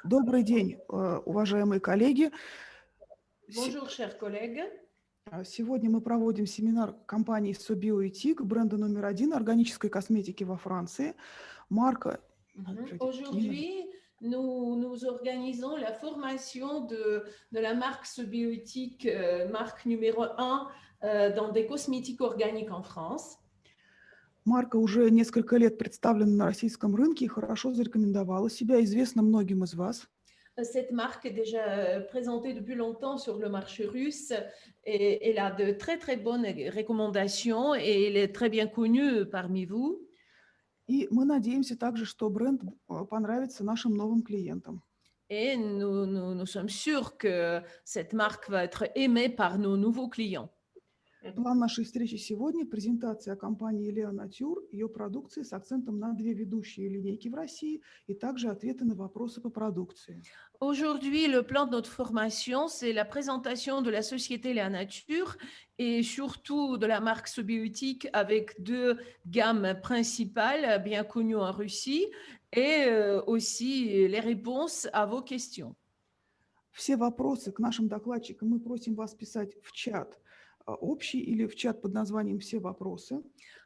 Добрый день, уважаемые коллеги. Bonjour, chers collègues. Сегодня мы проводим семинар компании Sobiotic, бренда номер один органической косметики во Франции. Марка, Aujourd'hui, nous organisons la formation de la marque Sobiotic, marque numéro 1 dans des cosmétiques organiques en France. Марка уже несколько лет представлена на российском рынке и хорошо зарекомендовала себя, известна многим из вас. Cette marque est déjà présentée depuis longtemps sur le marché russe et elle a de très très bonnes recommandations et elle est très bien connue parmi vous. И мы надеемся также, что бренд понравится нашим новым клиентам. Et nous sommes sûrs que cette marque va être aimée par nos nouveaux clients. План нашей встречи сегодня – презентация компании Lea Nature, ее продукции с акцентом на две ведущие линейки в России и также ответы на вопросы по продукции. Aujourd'hui, le plan de notre formation, c'est la présentation de la société Lea Nature et surtout de la marque Sobiotic avec deux gammes principales bien connues en Russie et aussi les réponses à vos questions. Все вопросы к нашим докладчикам мы просим вас писать в чат общий или в чат под названием «Все вопросы».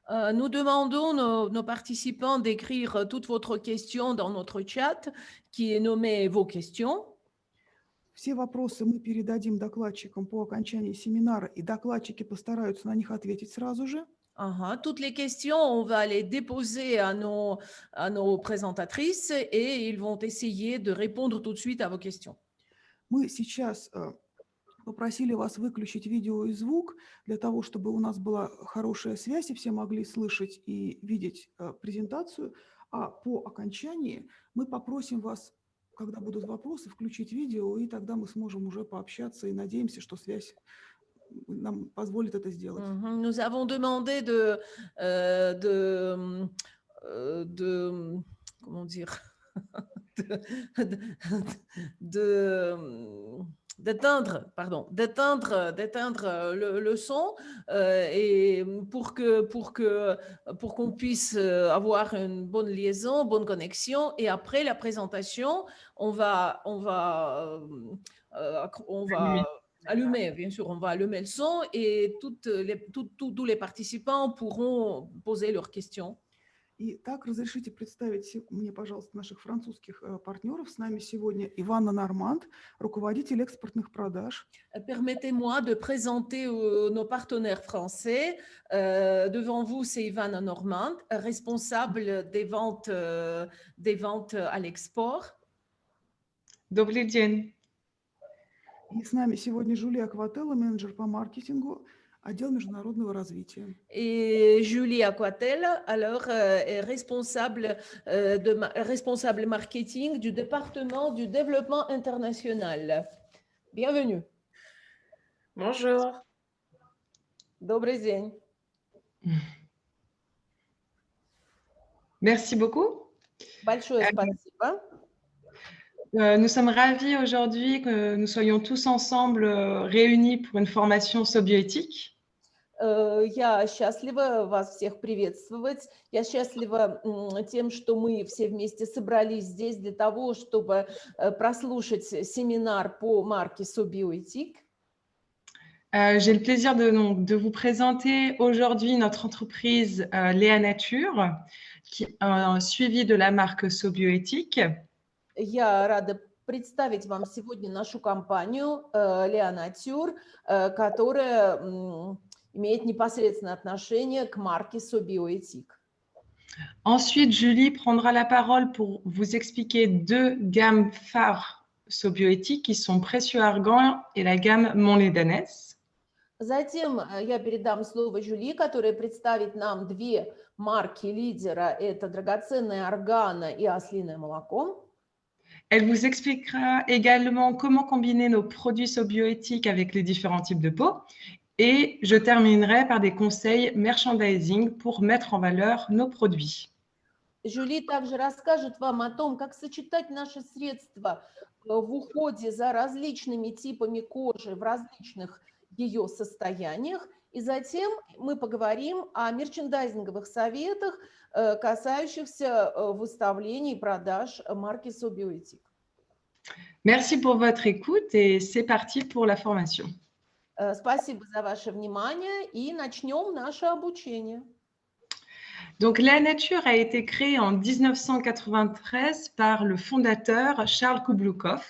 Nous demandons nos participants d'écrire toutes votre questions dans notre chat qui est nommé vos questions. Все вопросы мы передадим докладчикам по окончании семинара, и докладчики постараются на них ответить сразу же. Toutes les questions, on va les déposer à nos présentatrices et ils vont essayer de répondre tout de suite à vos questions. Мы сейчас попросили вас выключить видео и звук для того, чтобы у нас была хорошая связь, и все могли слышать и видеть презентацию. А по окончании мы попросим вас, когда будут вопросы, включить видео, и тогда мы сможем уже пообщаться, и надеемся, что связь нам позволит это сделать. Nous avons demandé comment dire, d'éteindre le son et pour qu'on puisse avoir une bonne liaison, bonne connexion. Et après la présentation, on va allumer, bien sûr, on va allumer le son et tous les participants pourront poser leurs questions. И так разрешите представить мне, пожалуйста, наших французских партнеров. С нами сегодня Иванна Норманд, руководитель экспортных продаж. Permettez-moi de présenter nos partenaires français. Devant vous, c'est Ivana Normand, responsable des ventes à l'export. Добрый день. И с нами сегодня Жулия Квателло, менеджер по маркетингу, отдел международного развития. Et Julie Aquatel, alors, est responsable marketing du département du développement international. Bienvenue. Bonjour. Добрый день. Merci beaucoup. Большое спасибо. Nous sommes ravis aujourd'hui que nous soyons tous ensemble réunis pour une formation Sobiotic. Я счастлива вас всех приветствовать. Я счастлива тем, что мы все вместе собрались здесь для того, чтобы прослушать семинар по марке Sobiotic. J'ai le plaisir de vous présenter aujourd'hui notre entreprise Lea Nature, qui a suivi de la marque Sobiotic. Я рада представить вам сегодня нашу компанию Lea Nature, которая имеет непосредственное отношение к марке Sobiotic. Ensuite, Julie prendra la parole pour vous expliquer deux gammes phares Sobiotic qui sont Précieux Argan et la gamme Montlédanès. Затем я передам слово Жюли, которая представит нам две марки лидера. Это драгоценное органа и ослиное молоко. Elle vous expliquera également comment combiner nos produits Sobiotic avec les différents types de peau. Et je terminerai par des conseils merchandising pour mettre en valeur nos produits. Жюли также расскажет вам о том, как сочетать наши средства в уходе за различными типами кожи в различных ее состояниях. И затем мы поговорим о мерчендайзинговых советах, касающихся выставления и продаж марки Sobiotic. Merci pour votre écoute et c'est parti pour la formation. Спасибо за ваше внимание и начнем наше обучение. Donc, La Nature a été créée en 1993 par le fondateur Charles Kubloukov.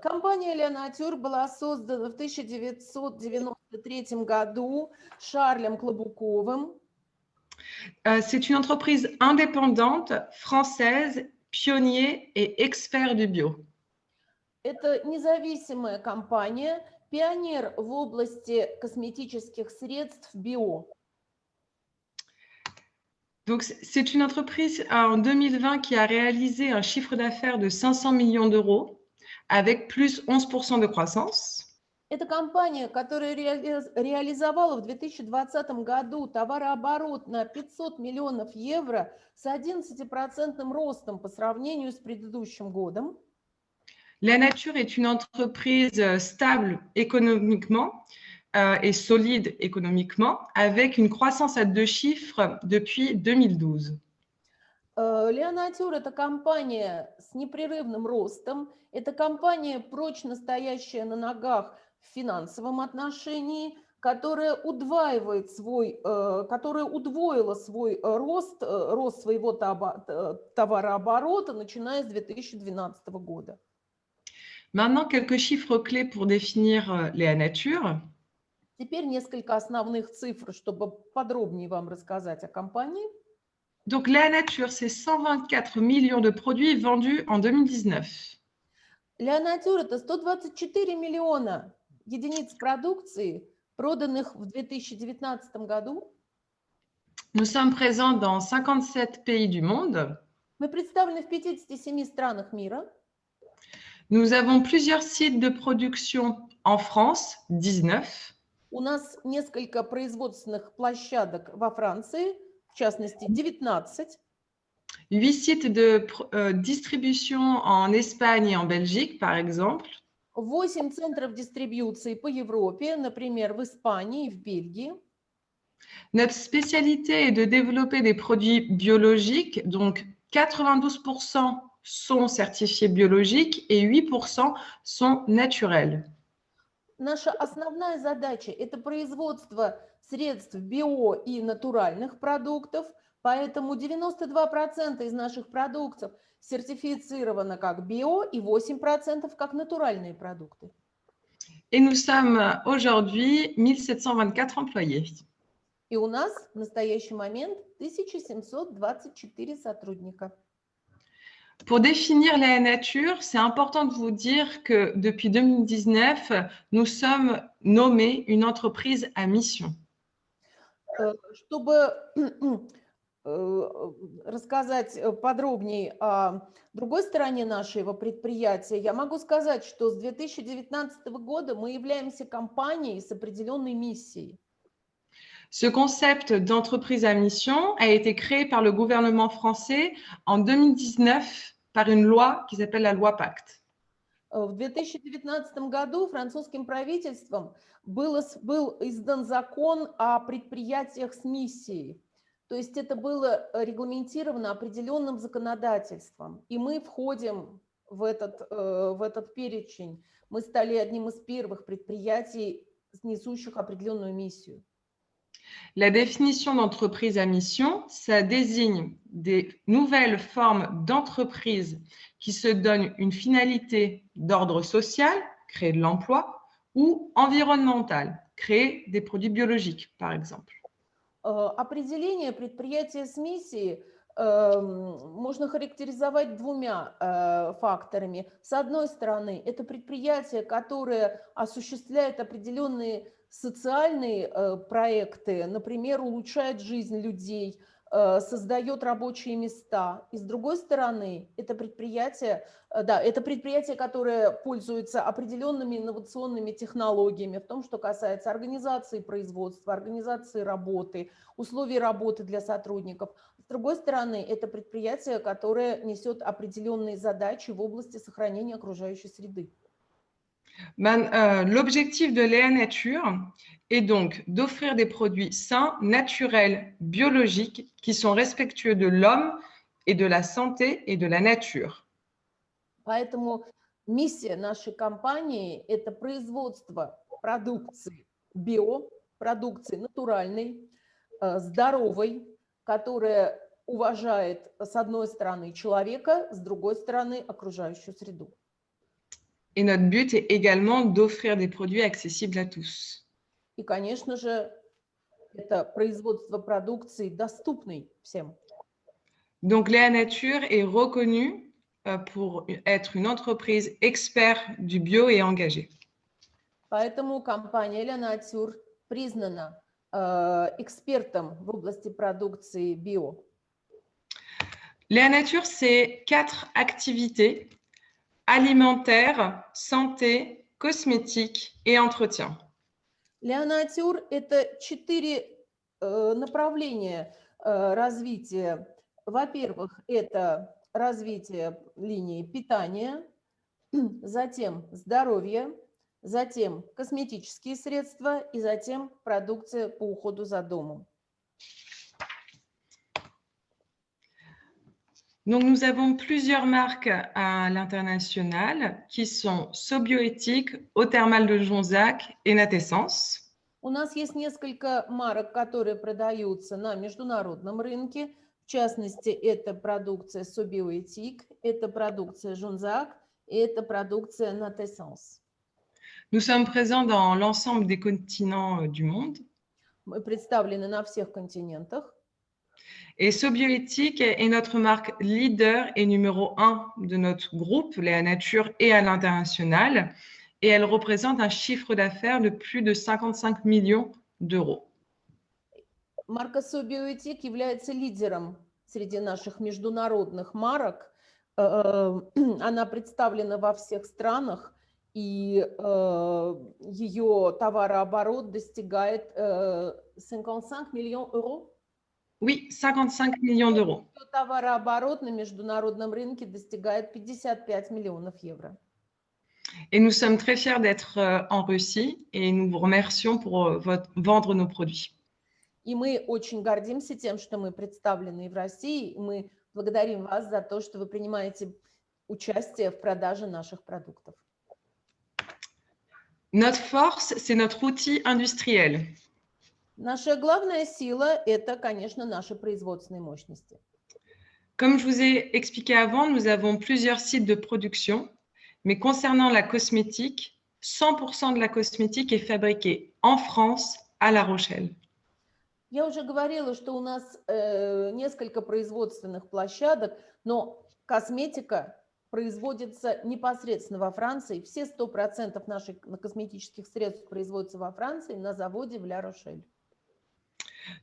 Компания Леонатюр была создана в 1993 году Шарлем Клобуковым. C'est une entreprise indépendante, française, pionnier et expert du bio. Это независимая компания, пионер в области косметических средств био. Donc, c'est une entreprise en 2020 qui a réalisé un chiffre d'affaires de 500 millions d'euros avec plus 11% de croissance. Это компания, которая реализовала в 2020 году товарооборот на 500 миллионов евро с 11% ростом по сравнению с предыдущим годом. La Nature est une entreprise stable économiquement et solide économiquement, avec une croissance à 2 chiffres depuis 2012. Леонатюр – это компания с непрерывным ростом, это компания, прочно стоящая на ногах в финансовом отношении, которая удвоила свой рост своего товарооборота, начиная с 2012 года. Maintenant, quelques chiffres clés pour définir La Nature. Теперь несколько основных цифр, чтобы подробнее вам рассказать о компании. Donc, La Nature, c'est 124 millions de produits vendus en 2019. Леонатюр – это 124 миллиона единиц продукции, проданных в 2019 году. Nous sommes présents dans 57 pays du monde. Мы представлены в 57 странах мира. Nous avons plusieurs sites de production en France, 19. У нас несколько производственных площадок во Франции, в частности, 19. 8 sites de distribution en Espagne et en Belgique, par exemple. 8 центров дистрибьюции по Европе, например, в Испании и в Бельгии. Notre spécialité est de développer des produits biologiques, donc 92% sont certifiés biologiques et 8% sont naturels. Наша основная задача – это производство средств био и натуральных продуктов, поэтому 92% из наших продуктов сертифицировано как био и 8% как натуральные продукты. Et nous sommes aujourd'hui 1724 employés. И у нас в настоящий момент 1724 сотрудника. Pour définir La Nature, c'est important de vous dire que depuis 2019, nous sommes nommés une entreprise à mission. Чтобы рассказать подробнее о другой стороне нашего предприятия, я могу сказать, что с 2019 года мы являемся компанией с определенной миссией. Ce concept d'entreprise à mission a été créé par le gouvernement français en 2019 par une loi qui s'appelle la loi Pacte. В 2019 году французским правительством был издан закон о предприятиях с миссией. То есть это было регламентировано определенным законодательством. И мы входим в этот перечень. Мы стали одним из первых предприятий, несущих определенную миссию. La définition d'entreprise à mission, ça désigne des nouvelles formes d'entreprise qui se donnent une finalité d'ordre social, créer de l'emploi, ou environnemental, créer des produits biologiques, par exemple. Определение предприятия с миссией можно характеризовать двумя факторами. С одной стороны, это предприятие, которое осуществляет определенные социальные проекты, например, улучшает жизнь людей, создает рабочие места. И с другой стороны, это предприятие, которое пользуется определенными инновационными технологиями в том, что касается организации производства, организации работы, условий работы для сотрудников. С другой стороны, это предприятие, которое несет определенные задачи в области сохранения окружающей среды. L'objectif de La Nature est donc d'offrir des produits sains, naturels, biologiques, qui sont respectueux de l'homme et de la santé et de la nature. Поэтому миссия нашей компании – это производство продукции био, продукции натуральной, здоровой, которая уважает, с одной стороны, человека, с другой стороны, окружающую среду. Et notre but est également d'offrir des produits accessibles à tous. И, конечно же, это производство продукции, доступной всем. Donc, Léa Nature est reconnue pour être une entreprise expert du bio et engagée. Поэтому компания Ля Натюр признана экспертом в области продукции био. Léa Nature, c'est 4 activités alimentaire, santé, cosmétique et entretien. Ля Натюр – это 4 направления развития. Во-первых, это развитие линии питания, затем здоровье, затем косметические средства и затем продукция по уходу за домом. Donc, nous avons plusieurs marques à l'international qui sont Sobioéthique, Eau Thermale de Jonzac et Natessence. У нас есть несколько марок, которые продаются на международном рынке. В частности, это продукция Sobioéthique, это продукция Jonzac и это продукция Natessence. Nous sommes présents dans l'ensemble des continents du monde. Мы представлены на всех континентах. Et Sobioéthique est notre marque leader et numéro 1 de notre groupe, Léa Nature, et à l'international. Et elle représente un chiffre d'affaires de plus de 55 millions d'euros. Марка Sobioéthique является лидером среди наших международных марок. Она представлена во всех странах, и ее товарооборот достигает 55 миллионов евро. Oui, 55 millions d'euros. Товарооборот на международном рынке достигает 55 миллионов евро. Et nous sommes très fiers d'être en Russie et nous vous remercions pour vendre nos produits. И мы очень гордимся тем, что мы представлены в России. Мы благодарим вас за то, что вы принимаете участие в продаже наших продуктов. Notre force, c'est notre outil industriel. Наша главная сила – это, конечно, наши производственные мощности. Comme je vous ai expliqué avant, nous avons plusieurs sites de production, mais concernant la cosmétique, 100% de la cosmétique est fabriquée en France, à La Rochelle. Я уже говорила, что у нас несколько производственных площадок, но косметика производится непосредственно во Франции. Все 100% наших косметических средств производятся во Франции на заводе в Ля-Рошель.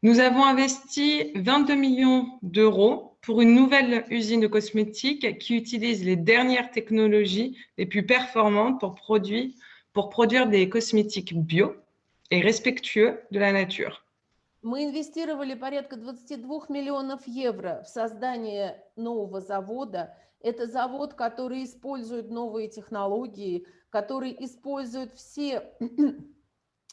Nous avons investi 22 millions d'euros pour une nouvelle usine de cosmétiques qui utilise les dernières technologies les plus performantes pour produire des cosmétiques bio et respectueux de la nature. Мы инвестировали порядка 22 миллионов евро в создание нового завода. Это завод, который использует новые технологии, который использует все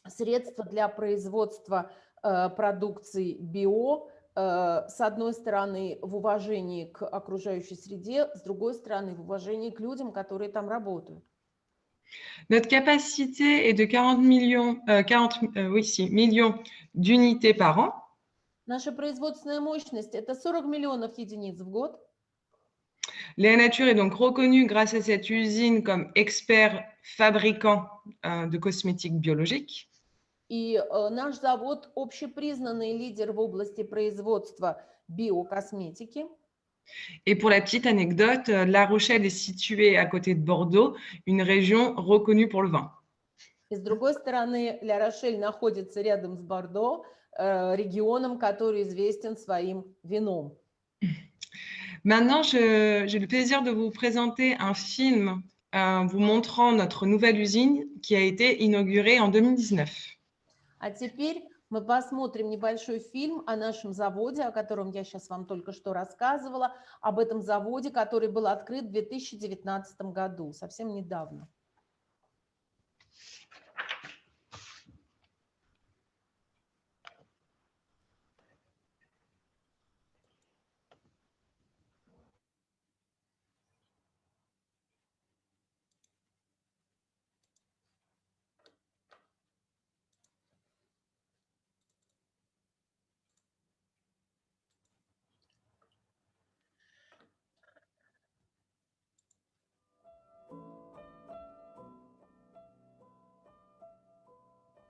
средства для производства продукции био, с одной стороны, в уважении к окружающей среде, с другой стороны, в уважении к людям, которые там работают. Notre capacité est de 40 millions d'unités par an. Наша производственная мощность – это 40 миллионов единиц в год. Léa Nature est donc reconnue grâce à cette usine comme expert fabricant de cosmétiques biologiques. И наш завод – общепризнанный лидер в области производства биокосметики. Et pour la petite anecdote, La Rochelle est située à côté de Bordeaux, une région reconnue pour le vin. И с другой стороны, Ля-Рошель находится рядом с Бордо, регионом, который известен своим вином. Maintenant, j'ai le plaisir de vous présenter un film vous montrant notre nouvelle usine qui a été inaugurée en 2019. А теперь мы посмотрим небольшой фильм о нашем заводе, о котором я сейчас вам только что рассказывала, об этом заводе, который был открыт в 2019 году, совсем недавно.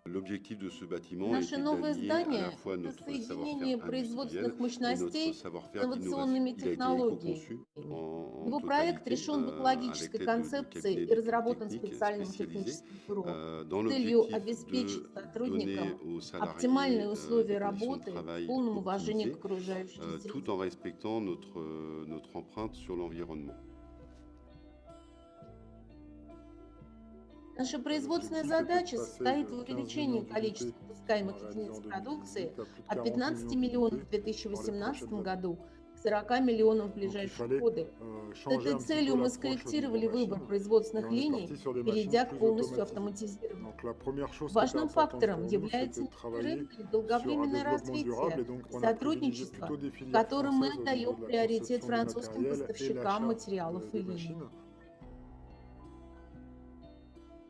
L'objectif de ce bâtiment Наше était новое d'allier à la здание fois – это notre соединение savoir-faire industriel производственных et notre мощностей с savoir-faire инновационными d'innovation. Il a été технологиями. éco-conçu en Его проект totalité решен в avec экологической l'aide de концепции cabinets и разработан d'études techniques специальным spécialisés техническим бюро dans с целью l'objectif обеспечить de donner сотрудникам aux salariés оптимальные des условия conditions de работы в travail полном уважении к optimisées окружающей tout среде. en respectant notre empreinte sur l'environnement. Наша производственная задача состоит в увеличении количества выпускаемых единиц продукции от 15 миллионов в 2018 году к 40 миллионов в ближайшие годы. С этой целью мы скорректировали выбор производственных линий, перейдя к полностью автоматизированным. Важным фактором является непрерывное и долговременное развитие и сотрудничество, в котором мы отдаем приоритет французским поставщикам материалов и линий.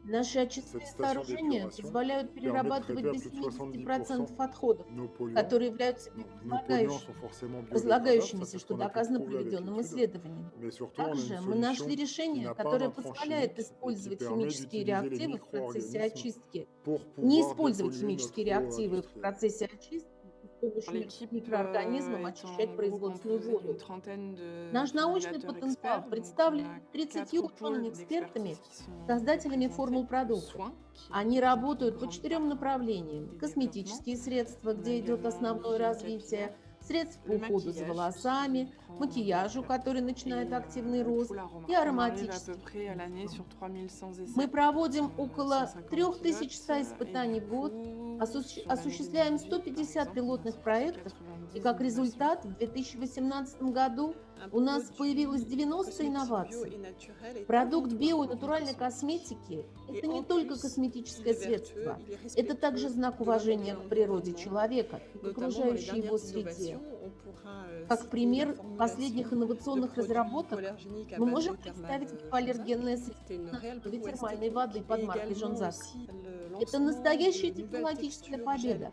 Наши очистные сооружения позволяют перерабатывать до 70% отходов, которые являются разлагающимися, что доказано проведенным исследованием. Также мы нашли решение, которое позволяет использовать химические реактивы в процессе очистки, не использовать химические реактивы в процессе очистки, и с помощью микроорганизмов очищать производственную воду. Наш научный потенциал представлен 30 учеными-экспертами, создателями формул продуктов. Они работают по 4 направлениям: косметические средства, где идет основное развитие, средств по уходу за волосами, макияжу, который начинает активный рост, и ароматические. Мы проводим около 3100 испытаний в год, осуществляем 150 пилотных проектов, и как результат в 2018 году у нас появилось 90 инноваций. Продукт био- и натуральной косметики – это не только косметическое средство, это также знак уважения к природе человека и к окружающей его среде. Как пример последних инновационных разработок мы можем представить гипоаллергенное средство термальной воды под маркой Жонзак. Это настоящая технологическая победа.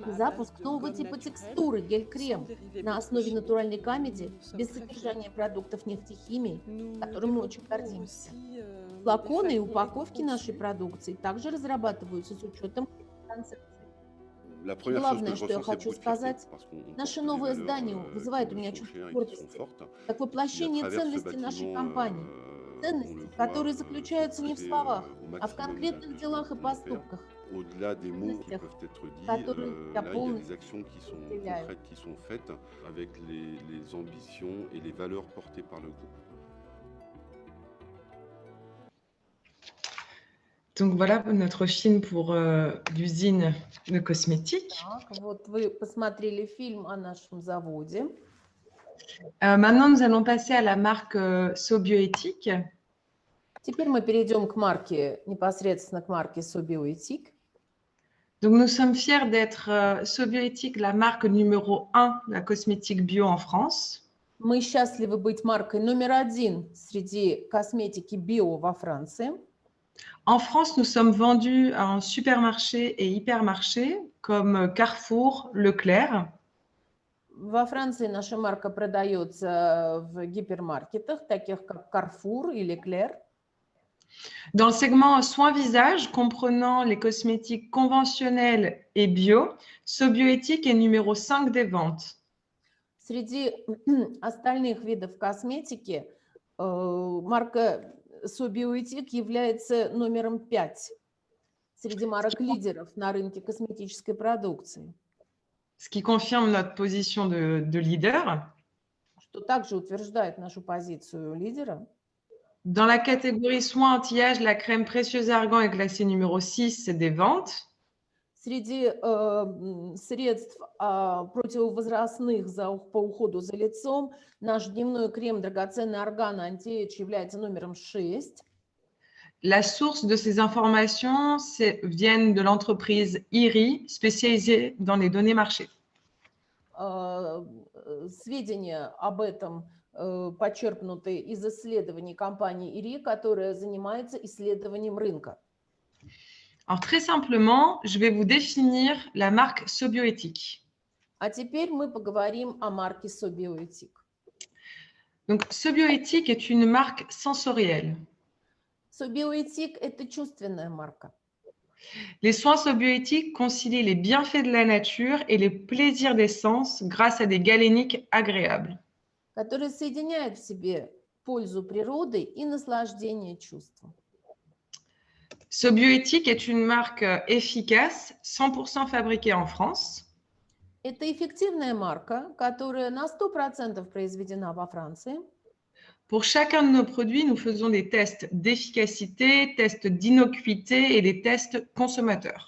Запуск нового типа текстуры гель-крем на основе натуральной камеди без содержания продуктов нефтехимии, которым мы очень гордимся. Флаконы и упаковки нашей продукции также разрабатываются с учетом концепции. Главное, что я хочу сказать, наше новое здание вызывает у меня чувство гордости, как воплощение ценностей нашей компании. Ценности, которые заключаются не в словах, а в конкретных делах и поступках. Au-delà des mots qui peuvent être dits, là, il y a des actions qui sont concrètes, qui sont faites avec les ambitions et les valeurs portées par le groupe. Donc voilà notre film pour l'usine de cosmétiques. Так, вот вы посмотрели фильм о нашем заводе. Maintenant, nous allons passer à la marque Sobioéthique. Теперь мы перейдем к марке, непосредственно к марке Sobioéthique. Donc, nous sommes fiers d'être Sobioéthique, la marque numéro 1 de la cosmétique bio en France. Мы счастливы быть маркой номер 1 среди косметики био во Франции. En France, nous sommes vendus en supermarchés et hypermarchés comme Carrefour, Leclerc. Во Франции наша марка продается в гипермаркетах, таких как Carrefour и Leclerc. Dans le segment soins visage, comprenant les cosmétiques conventionnels et bio, Sobioéthique est numéro 5 des ventes. Среди остальных видов косметики марка Sobioéthique является номером 5 среди марок-лидеров на рынке косметической продукции. Ce qui confirme notre position de leader. Что также утверждает нашу позицию лидера. Dans la catégorie soins anti-âge, la crème précieuse argan est classée numéro 6 des ventes. Среди средств противовозрастных по уходу за лицом наш дневной крем драгоценный орган анти-эйдж является номером 6. La source de ces informations viennent de l'entreprise IRI, spécialisée dans les données marché. Сведения об этом почерпнуты из исследований компании IRI, которая занимается исследованием рынка. Alors, très simplement, je vais vous définir la marque Sobioéthique. А теперь мы поговорим о марке Sobioéthique. Donc, Sobioéthique est une marque sensorielle. Sobioéthique – это чувственная марка. Les soins sobioéthiques concilient les bienfaits de la nature et les plaisirs des sens grâce à des galéniques agréables. Которые соединяют в себе пользу природы и наслаждение чувством. Sobioéthique est une marque efficace, 100% fabriquée en France. Это эффективная марка, которая на 100% произведена во Франции. Pour chacun de nos produits, nous faisons des tests d'efficacité, tests d'innocuité et des tests consommateurs.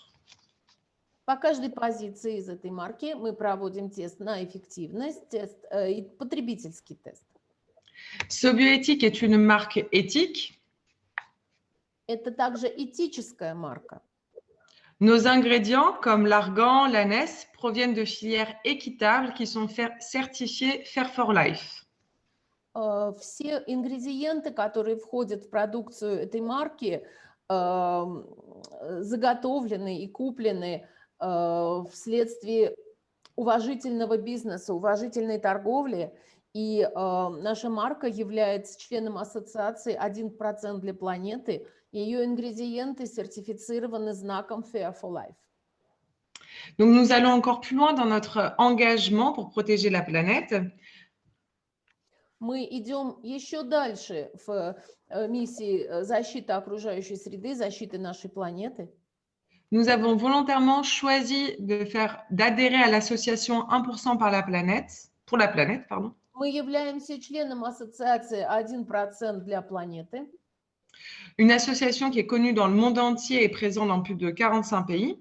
По каждой позиции из этой марки мы проводим тест на эффективность, тест и потребительский тест. Sobioéthique est une marque éthique. Это также этическая марка. Nos ingrédients, comme l'argan, l'ânesse, proviennent de filières équitables qui sont certifiées Fair for Life. Все ингредиенты, которые входят в продукцию этой марки, заготовлены и куплены вследствие уважительного бизнеса, уважительной торговли. И наша марка является членом ассоциации 1% для планеты. Ее ингредиенты сертифицированы знаком Fair for Life. Donc, nous allons encore plus loin dans notre engagement pour protéger la planète. Мы идем еще дальше в миссии защиты окружающей среды, защиты нашей планеты. Nous avons volontairement choisi d'adhérer à l'association 1% pour la planète, pardon. Мы являемся членом ассоциации 1% для планеты. Une association qui est connue dans le monde entier et présente dans plus de 45 pays.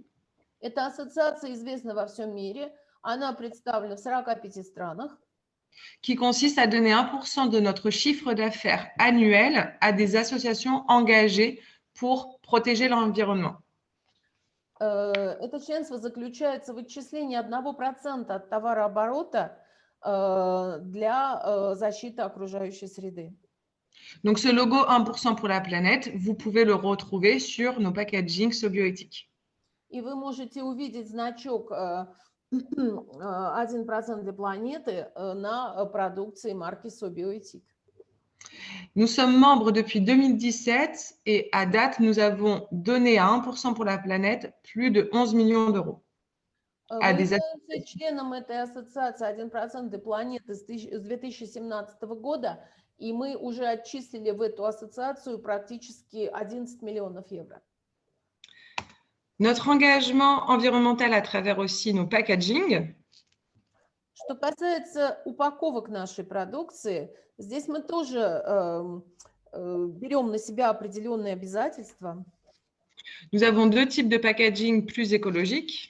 Эта ассоциация известна во всем мире. Она представлена в 45 странах. Qui consiste à donner 1% de notre chiffre d'affaires annuel à des associations engagées pour protéger l'environnement. Это членство заключается в отчислении 1% от товарооборота для защиты окружающей среды. Donc, ce logo 1% pour la planète, vous pouvez le retrouver sur nos packaging sobioéthiques. И вы можете увидеть значок 1% для планеты на продукции марки Sobioéthique. Nous sommes membres depuis 2017 et à date, nous avons donné à 1% pour la planète plus de 11 millions d'euros. Мы являемся членом этой ассоциации 1% для планеты с 2017 года, и мы уже отчислили в эту ассоциацию практически 11 миллионов евро. Notre engagement environnemental à travers aussi nos packaging. Что касается упаковок нашей продукции, здесь мы тоже берем на себя определенные обязательства. Nous avons deux types de packaging plus écologiques.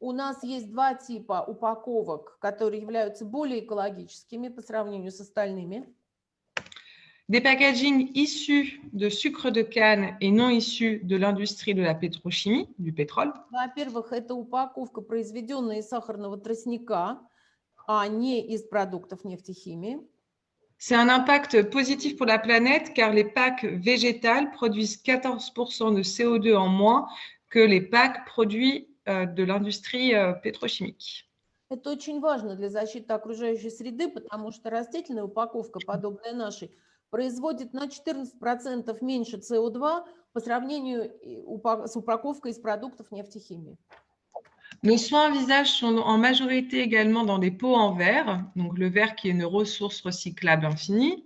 У нас есть два типа упаковок, которые являются более экологическими по сравнению с остальными. Des packaging issus de sucre de canne et non issus de l'industrie de la pétrochimie, du pétrole. Во-первых, это упаковка, произведенная из сахарного тростника, а не из продуктов нефтехимии. C'est un impact positif pour la planète car les packs végétales produisent 14% de CO2 en moins que les packs produits de l'industrie pétrochimique. Это очень важно для защиты окружающей среды, потому что растительная упаковка, подобная нашей, производит на 14% меньше СО2 по сравнению с упаковкой из продуктов нефтехимии. Nos soins visage sont en majorité également dans des pots en verre, donc le verre qui est une ressource recyclable infinie.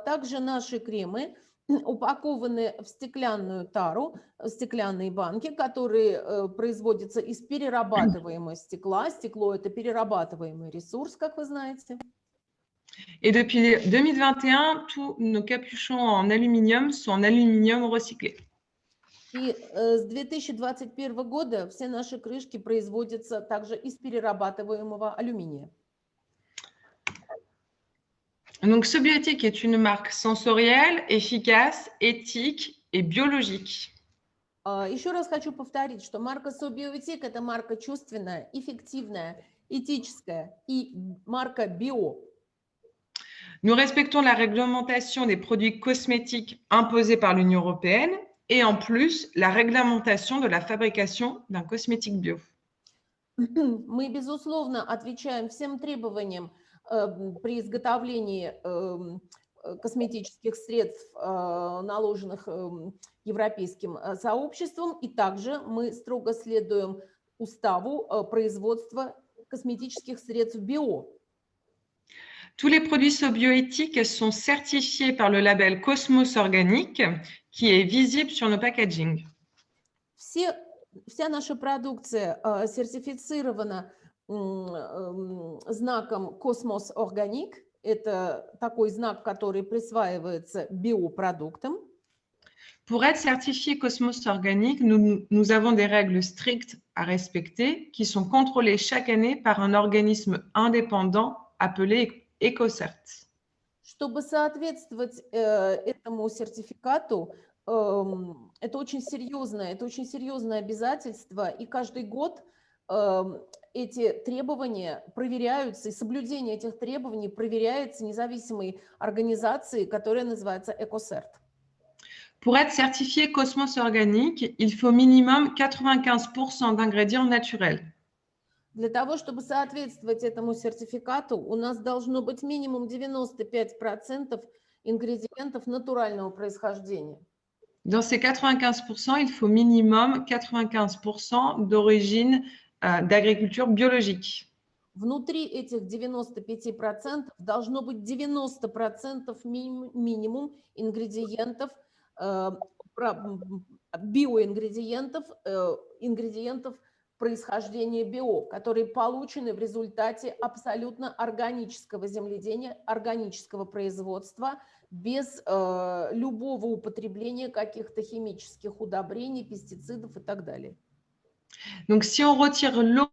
Также наши кремы упакованы в стеклянную тару, стеклянные банки, которые производятся из перерабатываемого стекла. Стекло – это перерабатываемый ресурс, как вы знаете. Et depuis 2021, tous nos capuchons en aluminium sont en aluminium recyclé. И с 2021 года все наши крышки производятся также из перерабатываемого алюминия. Donc, Sobioéthique est une marque sensorielle, efficace, éthique et biologique. Еще раз хочу повторить, что марка Sobioéthique – это марка чувственная, эффективная, этическая и марка био. Nous respectons la réglementation des produits cosmétiques imposée par l'Union européenne et en plus la réglementation de la fabrication d'un cosmétique bio. Мы, безусловно, отвечаем всем требованиям при изготовлении косметических средств, наложенных Европейским сообществом, и также мы строго следуем уставу производства косметических средств био. Tous les produits SoBioéthiques sont certifiés par le label Cosmos Organique, qui est visible sur nos packaging. Вся наша продукция сертифицирована знаком Cosmos Organique. Это такой знак, который присваивается биопродуктам. Pour être certifié Cosmos Organique, nous avons des règles strictes à respecter qui sont contrôlées chaque année par un organisme indépendant appelé EcoCert. Чтобы соответствовать этому сертификату, это очень серьезное обязательство, и каждый год эти требования проверяются, и соблюдение этих требований проверяется независимой организацией, которая называется EcoCert. Pour être certifié Cosmos Organique, il faut minimum 95% d'ingrédients naturels. Для того, чтобы соответствовать этому сертификату, у нас должно быть минимум 95% ингредиентов натурального происхождения. Dans ces 95%, il faut minimum 95% d'origine d'agriculture biologique. Внутри этих 95% должно быть 90% минимум ингредиентов, биоингредиентов, ингредиентов происхождения био, которые получены в результате абсолютно органического земледения, органического производства, без любого употребления каких-то химических удобрений, пестицидов и так далее. Donc, si on retire l'eau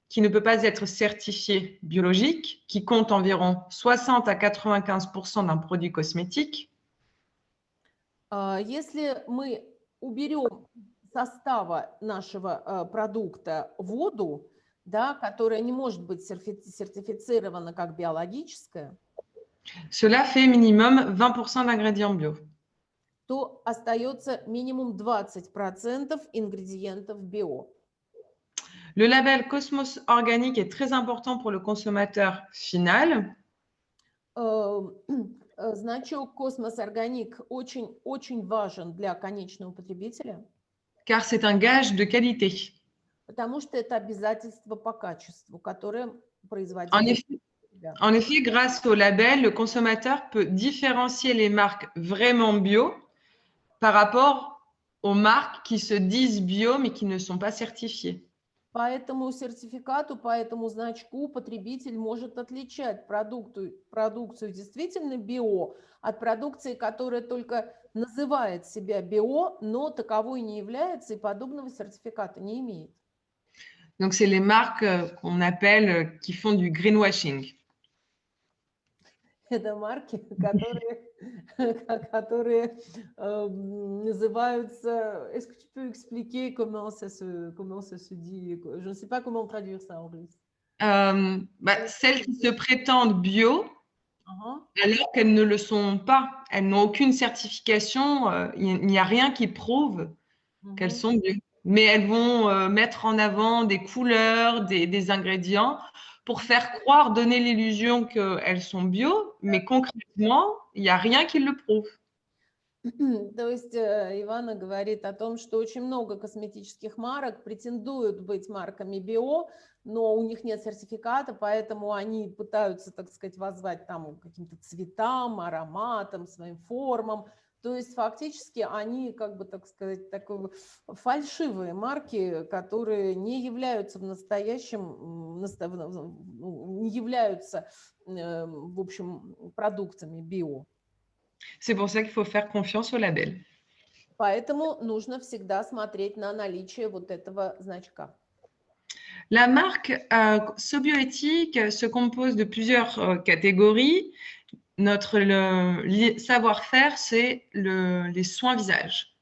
qui ne peut pas être certifiée biologique, qui compte environ 60 à 95% d'un produit cosmétique, если мы уберем состава нашего продукта воду, да, которая не может быть сертифицирована как биологическая, cela fait minimum 20% d'ingrédients bio. то остается минимум 20% ингредиентов био. Le label Cosmos Organique est très important pour le consommateur final. Значок Cosmos Organique очень важен для конечного потребителя. Car c'est un gage de qualité. Потому что это обязательство по качеству, которое производитель. En effet, grâce au label, le consommateur peut différencier les marques vraiment bio par rapport aux marques qui se disent bio mais qui ne sont pas certifiées. По этому сертификату, по этому значку потребитель может отличать продукцию действительно био от продукции, которая только называет себя био, но таковой не является и подобного сертификата не имеет. Donc, c'est les marques qu'on appelle qui font du greenwashing. Это марки, которые называются... Est-ce que tu peux expliquer comment ça se dit? Je ne sais pas comment traduire ça en russe. Celles qui se prétendent bio, alors qu'elles ne le sont pas. Elles n'ont aucune certification. Il n'y a rien qui prouve qu'elles sont bio. Mais elles vont mettre en avant des couleurs, des ingrédients pour faire croire, donner l'illusion qu'elles sont bio, mais concrètement, il n'y a rien qui le prouve. То есть Ивана говорит о том, что очень много косметических марок претендуют быть марками био, но у них нет сертификата, поэтому они пытаются, так сказать, воззвать там каким-то цветам, ароматам, своим формам. То есть фактически они, как бы, так сказать, такой фальшивые марки, которые не являются в настоящем, не являются, в общем, продуктами био. C'est pour ça qu'il faut faire confiance au label. Поэтому нужно всегда смотреть на наличие вот этого значка. La marque SoBioéthique se compose de plusieurs catégories. Notre savoir-faire, c'est les soins visage.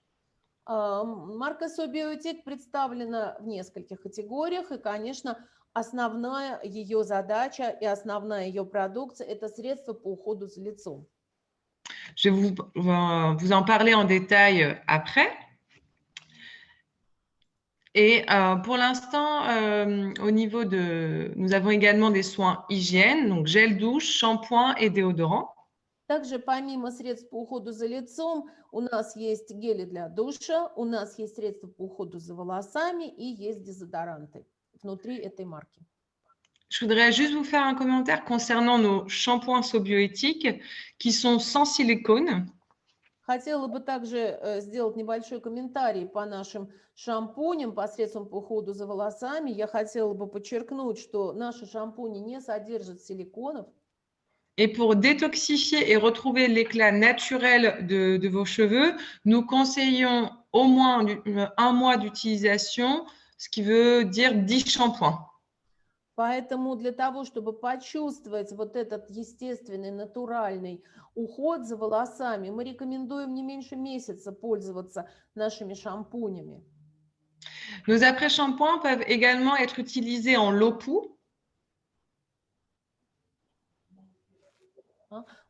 Марка SoBioéthique представлена в нескольких категориях, и, конечно, основная ее задача и основная ее продукция – это средства по уходу за лицом. Je vais vous en parler en détail après. Et pour l'instant, au niveau nous avons également des soins hygiène, donc gel douche, shampoing et déodorant. Также помимо средств по уходу за лицом, у нас есть гели для душа, у нас есть средства по уходу за волосами и есть дезодоранты внутри этой марки. Je voudrais juste vous faire un commentaire concernant nos shampoings SoBioéthique qui sont sans silicone. Хотела бы также сделать небольшой комментарий по нашим шампуням, по средствам по уходу за волосами. Я хотела бы подчеркнуть, что наши шампуни не содержат силиконов. Et pour détoxifier et retrouver l'éclat naturel de vos cheveux, nous conseillons au moins un mois d'utilisation, ce qui veut dire 10 shampoings. Поэтому для того, чтобы почувствовать вот этот естественный, натуральный уход за волосами, мы рекомендуем не меньше месяца пользоваться нашими шампунями. Nos après-shampoings peuvent également être utilisés en low-pou.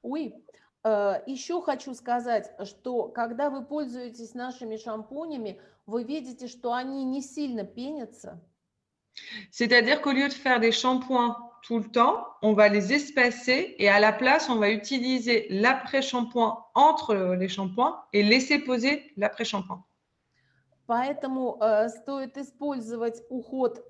Oui. Еще хочу сказать, что когда вы пользуетесь нашими шампунями, вы видите, что они не сильно пенятся. C'est-à-dire qu'au lieu de faire des shampoings tout le temps, on va les espacer et à la place, on va utiliser l'après-shampoing entre les shampoings et laisser poser l'après-shampoing. Поэтому стоит использовать уход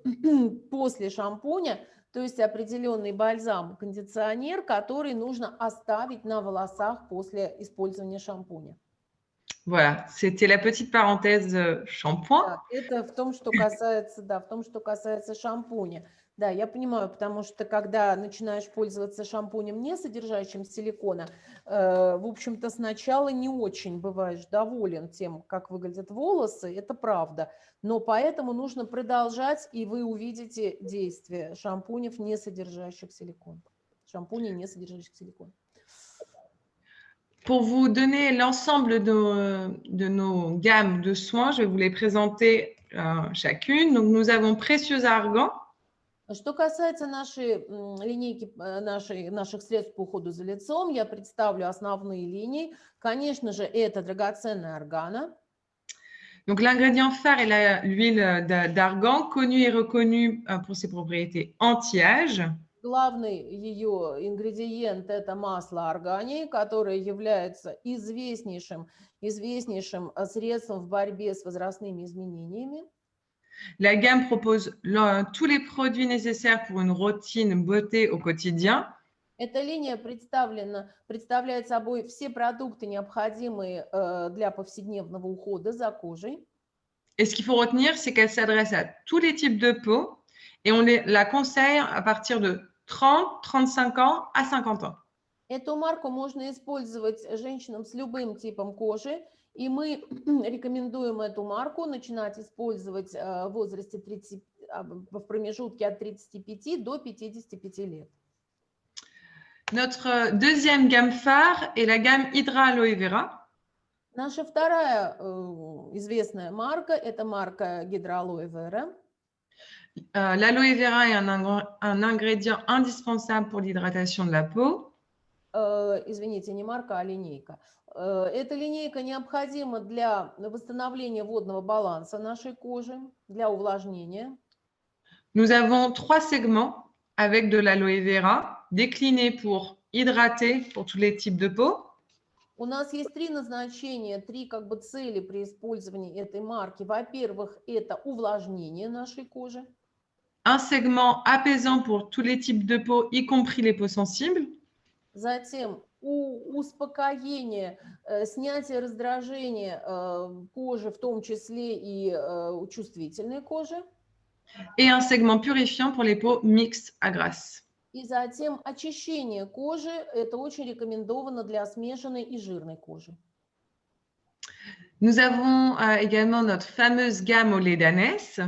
после шампуня, то есть определенный бальзам, кондиционер, который нужно оставить на волосах после использования шампуня. Voilà, c'était la petite parenthèse shampoing. Да, это в том, что касается, шампуня. Да, я понимаю, потому что когда начинаешь пользоваться шампунем, не содержащим силикона, в общем-то, сначала не очень бываешь доволен тем, как выглядят волосы, это правда. Но поэтому нужно продолжать, и вы увидите действие шампунев, не содержащих силикон. Шампуней, не содержащих силикон. Pour vous donner l'ensemble de nos gammes de soins, je vais vous les présenter chacune. Donc, nous avons Précieux Argan. Что касается нашей линейки, наших средств по уходу за лицом, я представлю основные линии. Конечно же, это драгоценная органа. Donc, l'ingrédient phare est l'huile d'argan, connue et reconnue pour ses propriétés anti-âge. Главный ее ингредиент – это масло органии, которое является известнейшим средством в борьбе с возрастными изменениями. La gamme propose tous les produits nécessaires pour une routine beauté au quotidien. Эта línea представляет собой все продукты, необходимые для повседневного ухода за кожей. Et ce qu'il faut retenir, c'est qu'elle s'adresse à tous les types de peau et on la conseille à partir de 30, 35 ans à 50 ans. Эту марку можно использовать женщинам с любым типом кожи, и мы рекомендуем эту марку начинать использовать в возрасте в промежутке от 35 до 55 лет. Notre deuxième gamme phare est la gamme Hydra Aloe Vera. Наша вторая известная марка – это марка Hydra Aloe Vera. L'aloe vera est un ingrédient indispensable pour l'hydratation de la peau. Извините, не марка, а линейка. Эта линейка необходима для восстановления водного баланса нашей кожи, для увлажнения. Nous avons 3 segments avec de l'aloe vera, déclinés pour hydrater pour tous les types de peau. У нас есть 3 назначения, 3 цели при использовании этой марки. Во-первых, это увлажнение нашей кожи. Un segment apaisant pour tous les types de peau, y compris les peaux sensibles. Затем успокоение, снятие раздражения кожи, в том числе и чувствительной кожи. Et un segment purifiant pour les peaux mixtes à grasse. И затем очищение кожи. Это очень рекомендовано для смешанной и жирной кожи. Nous avons également notre fameuse gamme au lait d'ânesse.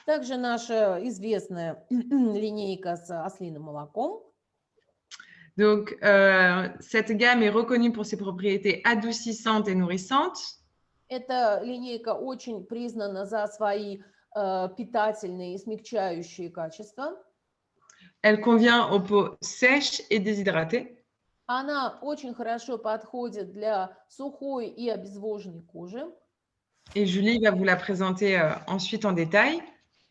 Также наша известная линейка с ослиным молоком. Donc, cette gamme est reconnue pour ses propriétés adoucissantes et nourrissantes. Эта линейка очень признана за свои питательные и смягчающие качества. Elle convient aux peaux sèches et déshydratées. Она очень хорошо подходит для сухой и обезвоженной кожи. Et Julie va vous la présenter ensuite en détail.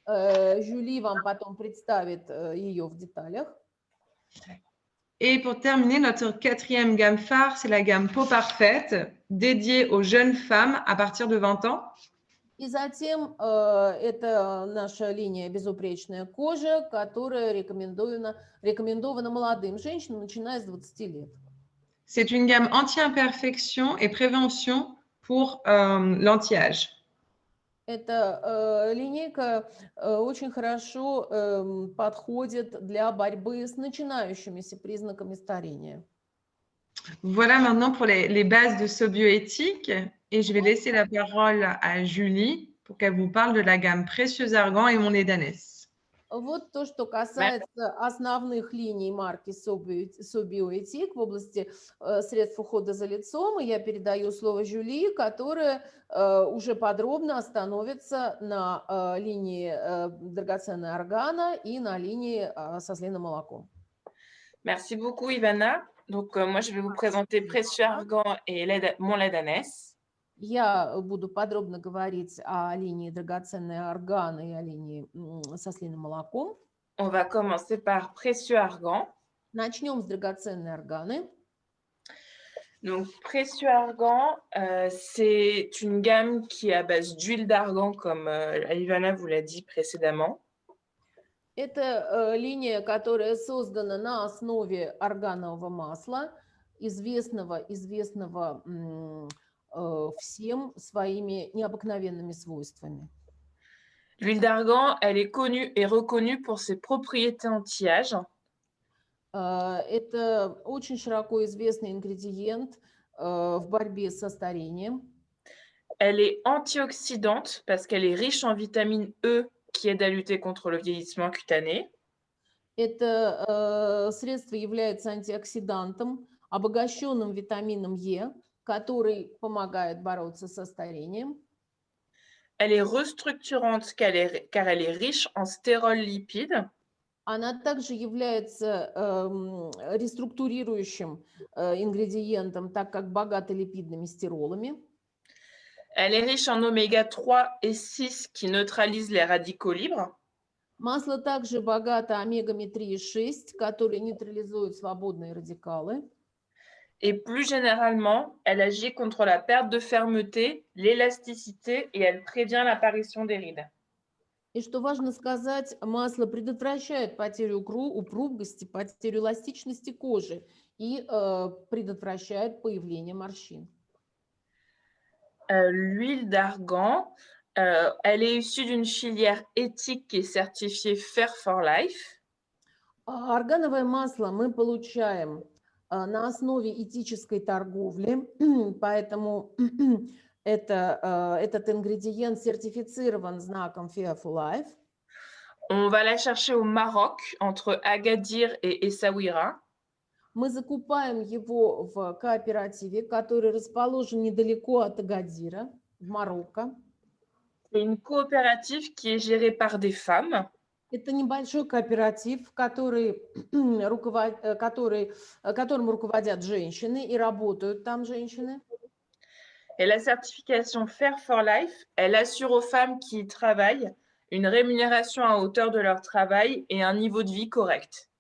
Julie вам потом представит ее в деталях. Et pour terminer, notre quatrième gamme phare, c'est la gamme Peau Parfaite, dédiée aux jeunes femmes à partir de 20 ans. И затем это наша линия «Безупречная кожа», которая рекомендована молодым женщинам, начиная с 20 лет. C'est une gamme anti-imperfection et prévention pour l'anti-âge. Эта линейка очень хорошо подходит для борьбы с начинающимися признаками старения. Voilà maintenant pour les bases de SoBioéthique. Et je vais laisser la parole à Julie pour qu'elle vous parle de la gamme Précieux Argan et Mon lait d'ânesse. Вот то, что касается основных линий марки SoBioéthique в области средств ухода за лицом. И я передаю слово Жюли, которая уже подробно остановится на линии драгоценная органа и на линии со слиным молоком. Merci beaucoup, Ivana. Donc, moi, je vais vous présenter Précieux Argan et Mon lait d'ânesse. Я буду подробно говорить о линии драгоценная органа и о линии со слиным молоком. On va commencer par Précieux Argan. Начнем с драгоценной органы. Donc, Précieux Argan, c'est une gamme qui est à base d'huile d'argan, comme Ivana vous l'a dit précédemment. Это линия, которая создана на основе органового масла, известного всем своими необыкновенными свойствами. L'huile d'argan, elle est connue et reconnue pour ses propriétés anti-âge. Это очень широко известный ингредиент в борьбе со старением. Elle est antioxydante parce qu'elle est riche en vitamine E qui aide à lutter contre le vieillissement cutané. Это средство является антиоксидантом, обогащенным витамином Е, который помогает бороться со старением. Elle est restructurante car elle est riche en stérols lipides. Она также является реструктурирующим ингредиентом, так как богата липидными стиролами. Elle est riche en oméga 3 et 6 qui neutralisent les radicaux libres. Масло также богато омегами 3 и 6, которые нейтрализуют свободные радикалы. Et plus généralement, elle agit contre la perte de fermeté, l'élasticité et elle prévient l'apparition des rides. И что важно сказать, масло предотвращает потерю упругости, потерю эластичности кожи и предотвращает появление морщин. L'huile d'argan, elle est issue d'une filière éthique qui est certifiée Fair for Life. Органовое масло мы получаем на основе этической торговли, поэтому этот ингредиент сертифицирован знаком Fair for Life. On va la chercher au Maroc, entre Agadir et Essaouira. Мы закупаем его в кооперативе, который расположен недалеко от Агадира, в Марокко. C'est une coopérative qui est gérée par des femmes. Это небольшой кооператив, которым руководят женщины и работают там женщины. Et la certification Fair for Life, elle assure aux femmes qui y travaillent une rémunération à hauteur de leur travail et un niveau de vie correct.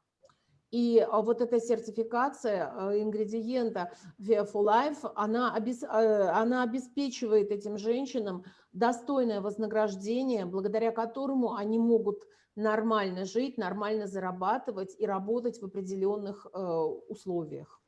И вот эта сертификация ингредиента Fair for Life, она обеспечивает этим женщинам достойное вознаграждение, благодаря которому они могут нормально жить, нормально зарабатывать и работать в определенных условиях.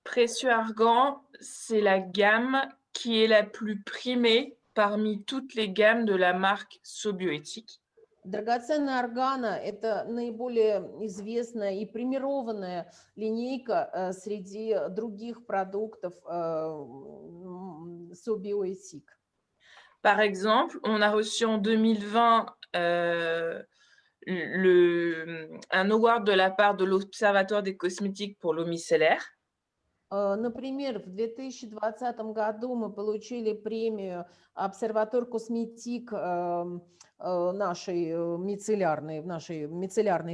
Précieux Argan, c'est la gamme qui est la plus primée parmi toutes les gammes de la marque SoBioéthique. Драгоценная органа – это наиболее известная и премированная линейка среди других продуктов SoBioéthique. Par exemple, on a reçu en 2020 un award de la part de l'Observatoire des cosmétiques pour l'eau micellaire. Например, в 2020 году мы получили премию Observatoire Cosmétique нашей мицеллярной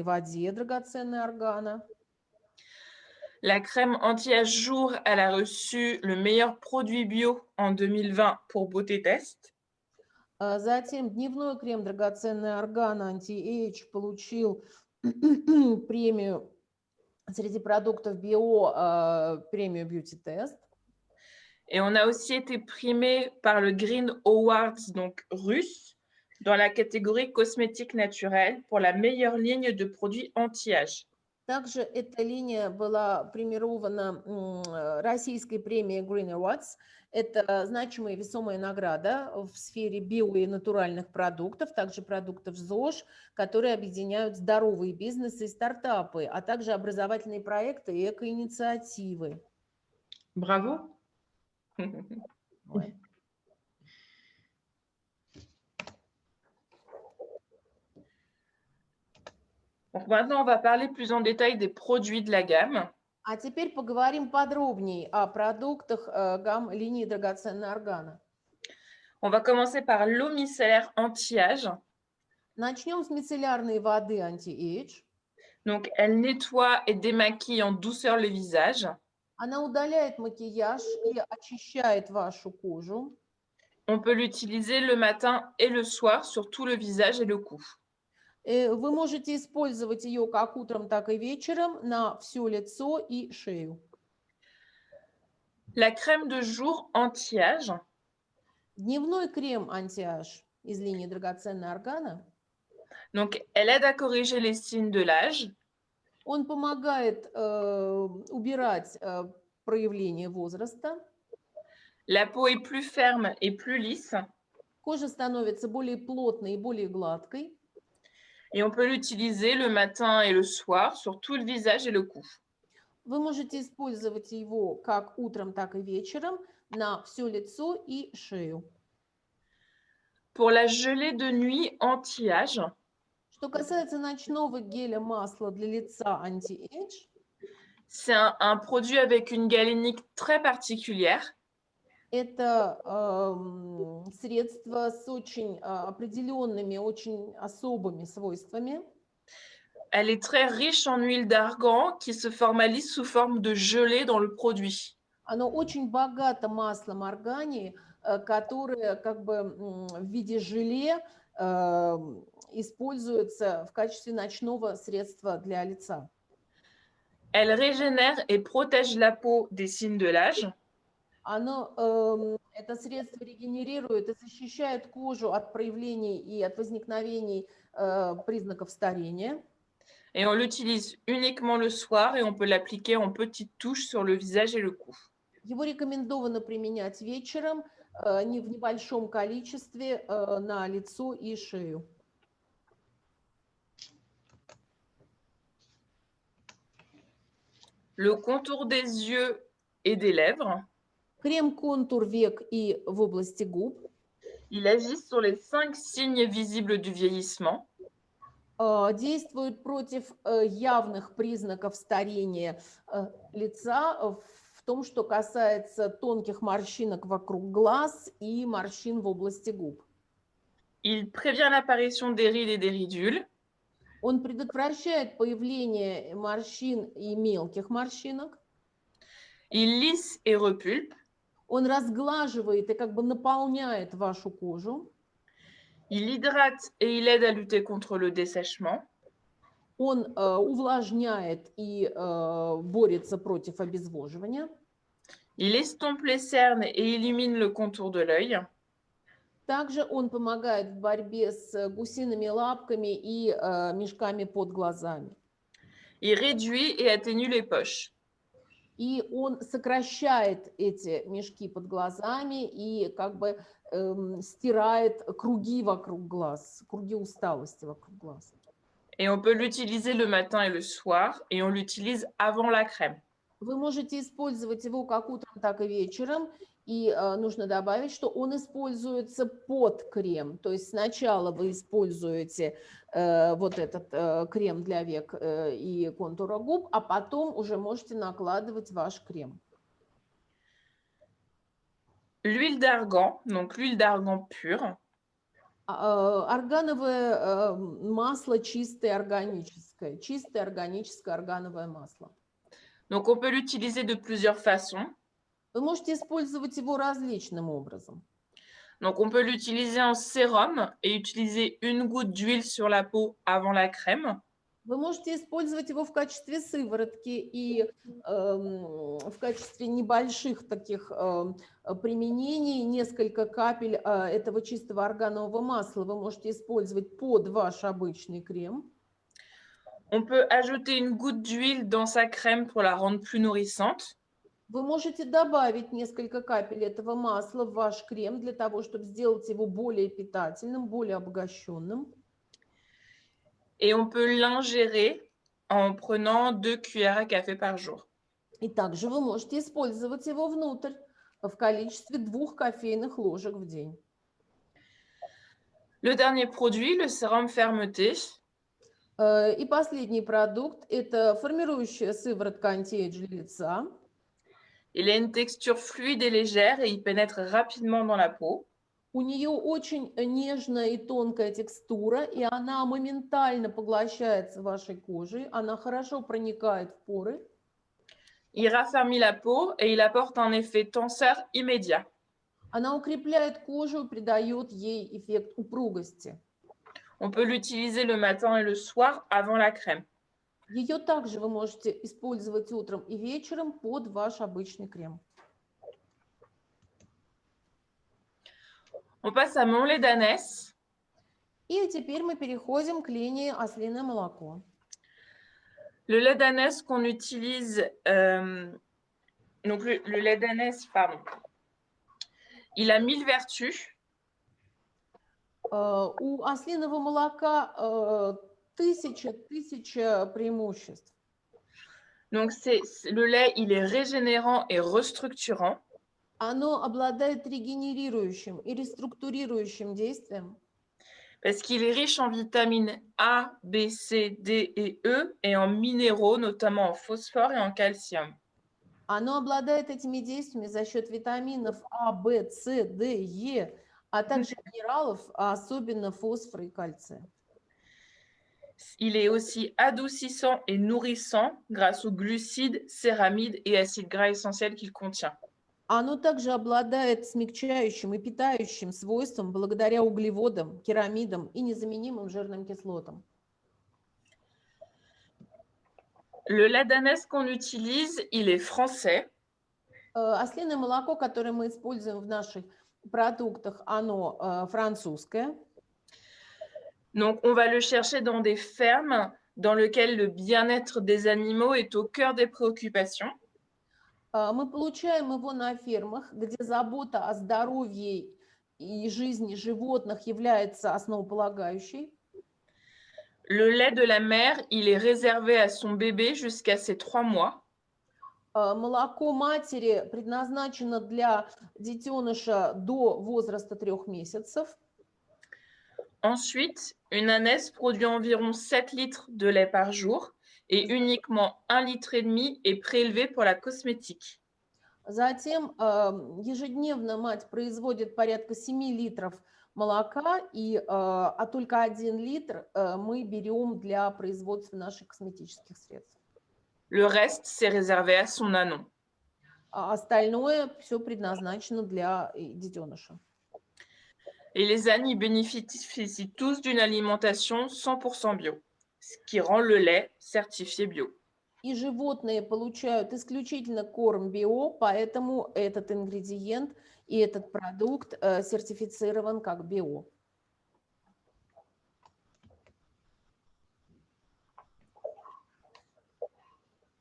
воде драгоценная органа. La crème anti-âge jour, elle a reçu le meilleur produit bio en 2020 pour Beauté Test. Затем дневной крем драгоценная органа Anti-Age получил премию среди продуктов био, премию Beauty Test. Et on a aussi été primé par le Green Awards, donc russe, dans la catégorie cosmétique naturelle pour la meilleure ligne de produits anti-âge. Также эта линия была премирована российской премией Green Awards. Это значимая и весомая награда в сфере био- и натуральных продуктов, также продуктов ЗОЖ, которые объединяют здоровые бизнесы и стартапы, а также образовательные проекты и экоинициативы. Bravo. Ouais. Donc maintenant, on va parler plus en détail des produits de la gamme. А теперь поговорим подробнее о продуктах линии драгоценного органа. On va commencer par l'eau micellaire anti-âge. Начнем с мицеллярной воды anti-age. Donc, elle nettoie et démaquille en douceur le visage. Она удаляет макияж и очищает вашу кожу. On peut l'utiliser le matin et le soir sur tout le visage et le cou. Вы можете использовать ее как утром, так и вечером на все лицо и шею. La crème de jour anti-âge. Дневной крем антиаж из линии драгоценного органа. Donc, elle aide à corriger les signes de l'âge. Он помогает убирать проявление возраста. La peau est plus ferme et plus lisse. Кожа становится более плотной и более гладкой. Et on peut l'utiliser le matin et le soir sur tout le visage et le cou. Вы можете использовать его как утром, так и вечером на все лицо и шею. Pour la gelée de nuit anti-âge. Что касается ночного геля масла для лица anti-age, c'est un produit avec une galénique très particulière. это средство с очень определенными, очень особыми свойствами. Elle est très riche en huile d'argan qui se formalise sous forme de gelée dans le produit. Оно очень богато маслом органии, которое как бы в виде желе используется в качестве ночного средства для лица. Elle régénère et protège la peau des signes de l'âge. Это средство регенерирует и защищает кожу от проявлений и от возникновений признаков старения. Et on l'utilise uniquement le soir et on peut l'appliquer en petites touches sur le visage et le cou. Его рекомендовано применять вечером в небольшом количестве на лицо и шею. Le contour des yeux et des lèvres. Крем-контур век и в области губ. Il agit sur les 5 signes visibles du vieillissement. Действует против явных признаков старения лица в том, что касается тонких морщинок вокруг глаз и морщин в области губ. Il prévient l'apparition des rides et des ridules. Он предотвращает появление морщин и мелких морщинок. Il lisse et repulpe. Он разглаживает и как бы наполняет вашу кожу. Il hydrate et il aide à lutter contre le dessèchement. Он увлажняет и борется против обезвоживания. Il estompe les cernes et illumine le contour de l'œil. Также он помогает в борьбе с гусиными лапками и мешками под глазами. Il réduit et atténue les poches. И он сокращает эти мешки под глазами и как бы стирает круги вокруг глаз, круги усталости вокруг глаз. Et on peut l'utiliser le matin et le soir, et on l'utilise avant la crème. Вы можете использовать его как утром, так и вечером. И нужно добавить, что он используется под крем. То есть сначала вы используете вот этот крем для век и контура губ, а потом уже можете накладывать ваш крем. L'huile d'argan, donc l'huile d'argan pure. Органовое масло чистое органическое органовое масло. Donc on peut l'utiliser de plusieurs façons. Вы можете использовать его различным образом. Donc on peut l'utiliser en sérum et utiliser une goutte d'huile sur la peau avant la crème. Вы можете использовать его в качестве сыворотки и в качестве небольших таких применений, несколько капель этого чистого органового масла вы можете использовать под ваш обычный крем. On peut ajouter une goutte d'huile dans sa crème pour la rendre plus nourrissante. Вы можете добавить несколько капель этого масла в ваш крем для того, чтобы сделать его более питательным, более обогащенным. Et on peut l'ingérer en prenant 2 cuillères à café par jour. И также вы можете использовать его внутрь в количестве 2 кофейных ложек в день. Le dernier produit, le sérum fermeté. И последний продукт – это формирующая сыворотка антиэйдж для лица. Il a une texture fluide et légère et il pénètre rapidement dans la peau. У нее очень нежная и тонкая текстура, и она моментально поглощается вашей кожей, она хорошо проникает в поры. Il raffermit la peau et il apporte un effet tenseur immédiat. Она укрепляет кожу и придает ей эффект упругости. On peut l'utiliser le matin et le soir avant la crème. Ее также вы можете использовать утром и вечером под ваш обычный крем. On passe à mon lait d'ânesse. И теперь мы переходим к линии ослиное молоко. Le lait d'ânesse qu'on utilise, donc le lait d'ânesse, pardon, il a 1000 vertus. У ослиного молока тысяча преимуществ. Donc le lait, il est régénérant et restructurant. Оно обладает регенерирующим и реструктурирующим действием. Parce qu'il est riche en vitamines A, B, C, D et E et en minéraux, notamment en phosphore et en calcium. Оно обладает этими действиями за счет витаминов А, В, С, Д, Е, а также минералов, а особенно фосфора и кальция. Il est aussi adoucissant et nourrissant grâce aux glucides, céramides et acides gras essentiels qu'il contient. Оно также обладает смягчающим и питающим свойством благодаря углеводам, керамидам и незаменимым жирным кислотам. Le lait d'ânesse qu'on utilise, il est français. Ослиное молоко, которое мы используем в наших продуктах, оно французское. Donc, on va le chercher dans des fermes dans lesquelles le bien-être des animaux est au cœur des préoccupations. Мы получаем его на фермах, где забота о здоровье и жизни животных является основополагающей. Le lait de la mère, il est réservé à son bébé jusqu'à ses 3 mois. Молоко матери предназначено для детеныша до возраста 3 месяцев. Ensuite, une ânesse produit environ 7 litres de lait par jour et uniquement 1,5 litre est prélevé pour la cosmétique. Затем ежедневно мать производит порядка 7 литров молока, а только 1 литр мы берем для производства наших косметических средств. Le reste, c'est réservé à son anon. А остальное все предназначено для детеныша. Et les ânes y bénéficient tous d'une alimentation 100% bio, ce qui rend le lait certifié bio. И животные получают исключительно корм био, поэтому этот ингредиент и этот продукт сертифицирован как био.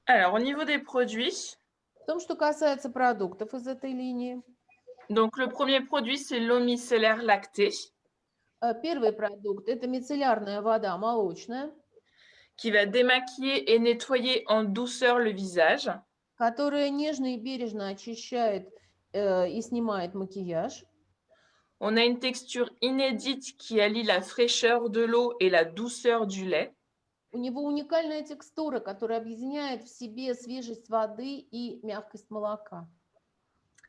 Alors, au niveau des produits, В том, что касается продуктов из этой линии, donc le premier produit, c'est l'eau micellaire lactée, первый продукт – это мицеллярная вода молочная, qui va démaquiller et nettoyer en douceur le visage. которая нежно и бережно очищает и снимает макияж. On a une texture inédite qui allie la fraîcheur de l'eau et la douceur du lait. У него уникальная текстура, которая объединяет в себе свежесть воды и мягкость молока.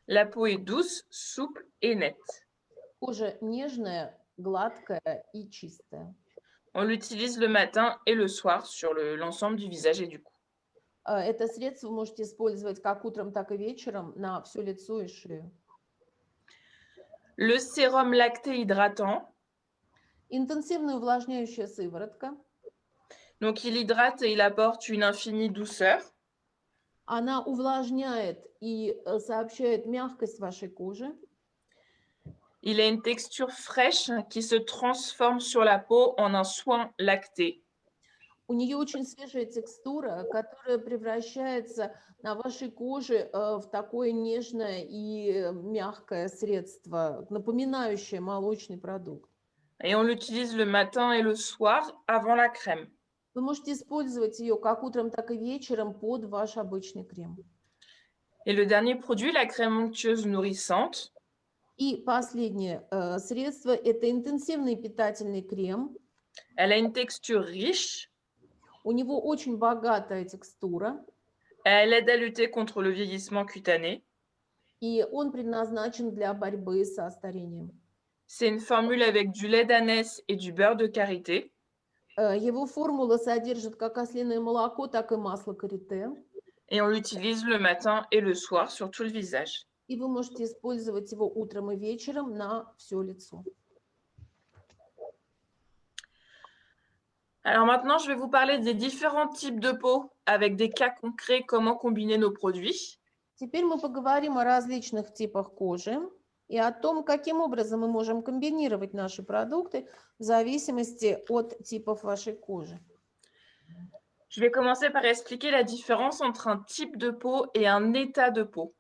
La peau est douce, souple et nette. Кожа нежная, гладкая и чистая. On l'utilise le matin et le soir sur l'ensemble du visage et du cou. Это средство вы можете использовать как утром, так и вечером на все лицо и шею. Le sérum lacté hydratant, Интенсивная увлажняющая сыворотка. Donc, il hydrate et il apporte une infinie douceur. Она увлажняет и сообщает мягкость вашей коже. Il a une texture fraîche qui se transforme sur la peau en un soin lacté. У нее очень свежая текстура, которая превращается на вашей коже в такое нежное и мягкое средство, напоминающее молочный продукт. Et on l'utilise le matin et le soir avant la crème. Вы можете использовать ее как утром, так и вечером под ваш обычный крем. Et le dernier produit, la crème onctueuse nourrissante. И последнее средство – это интенсивный питательный крем. Elle a une texture riche. У него очень богатая текстура. Elle aide à lutter contre le vieillissement cutané. И он предназначен для борьбы со старением. C'est une formule avec du lait d'ânesse et du beurre de karité. Его формула содержит как ослиное молоко, так и масло карité. Et on l'utilise le matin et le soir sur tout le visage. И вы можете использовать его утром и вечером на все лицо. Alors maintenant, je vais vous parler des différents types de peau avec des cas concrets, comment combiner nos produits. Теперь мы поговорим о различных типах кожи и о том, каким образом мы можем комбинировать наши продукты в зависимости от типов вашей кожи. Je vais commencer par expliquer la différence entre un type de peau et un état de peau.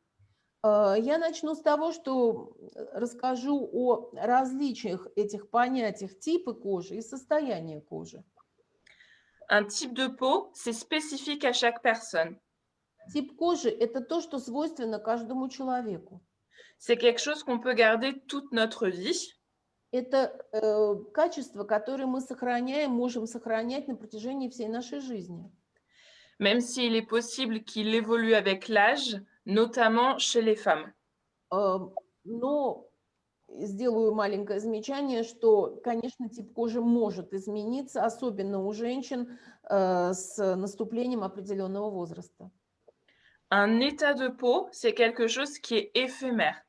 Я начну с того, что расскажу о различиях этих понятиях типа кожи и состояния кожи. Un type de peau, c'est spécifique à chaque personne. Тип кожи – это то, что свойственно каждому человеку. C'est quelque chose qu'on peut garder toute notre vie. Это качество, которое мы сохраняем, можем сохранять на протяжении всей нашей жизни. Même s'il est possible qu'il évolue avec l'âge, notamment chez les femmes. Но сделаю маленькое замечание, что, конечно, тип кожи может измениться, особенно у женщин с наступлением определенного возраста. Un état de peau, c'est quelque chose qui est éphémère.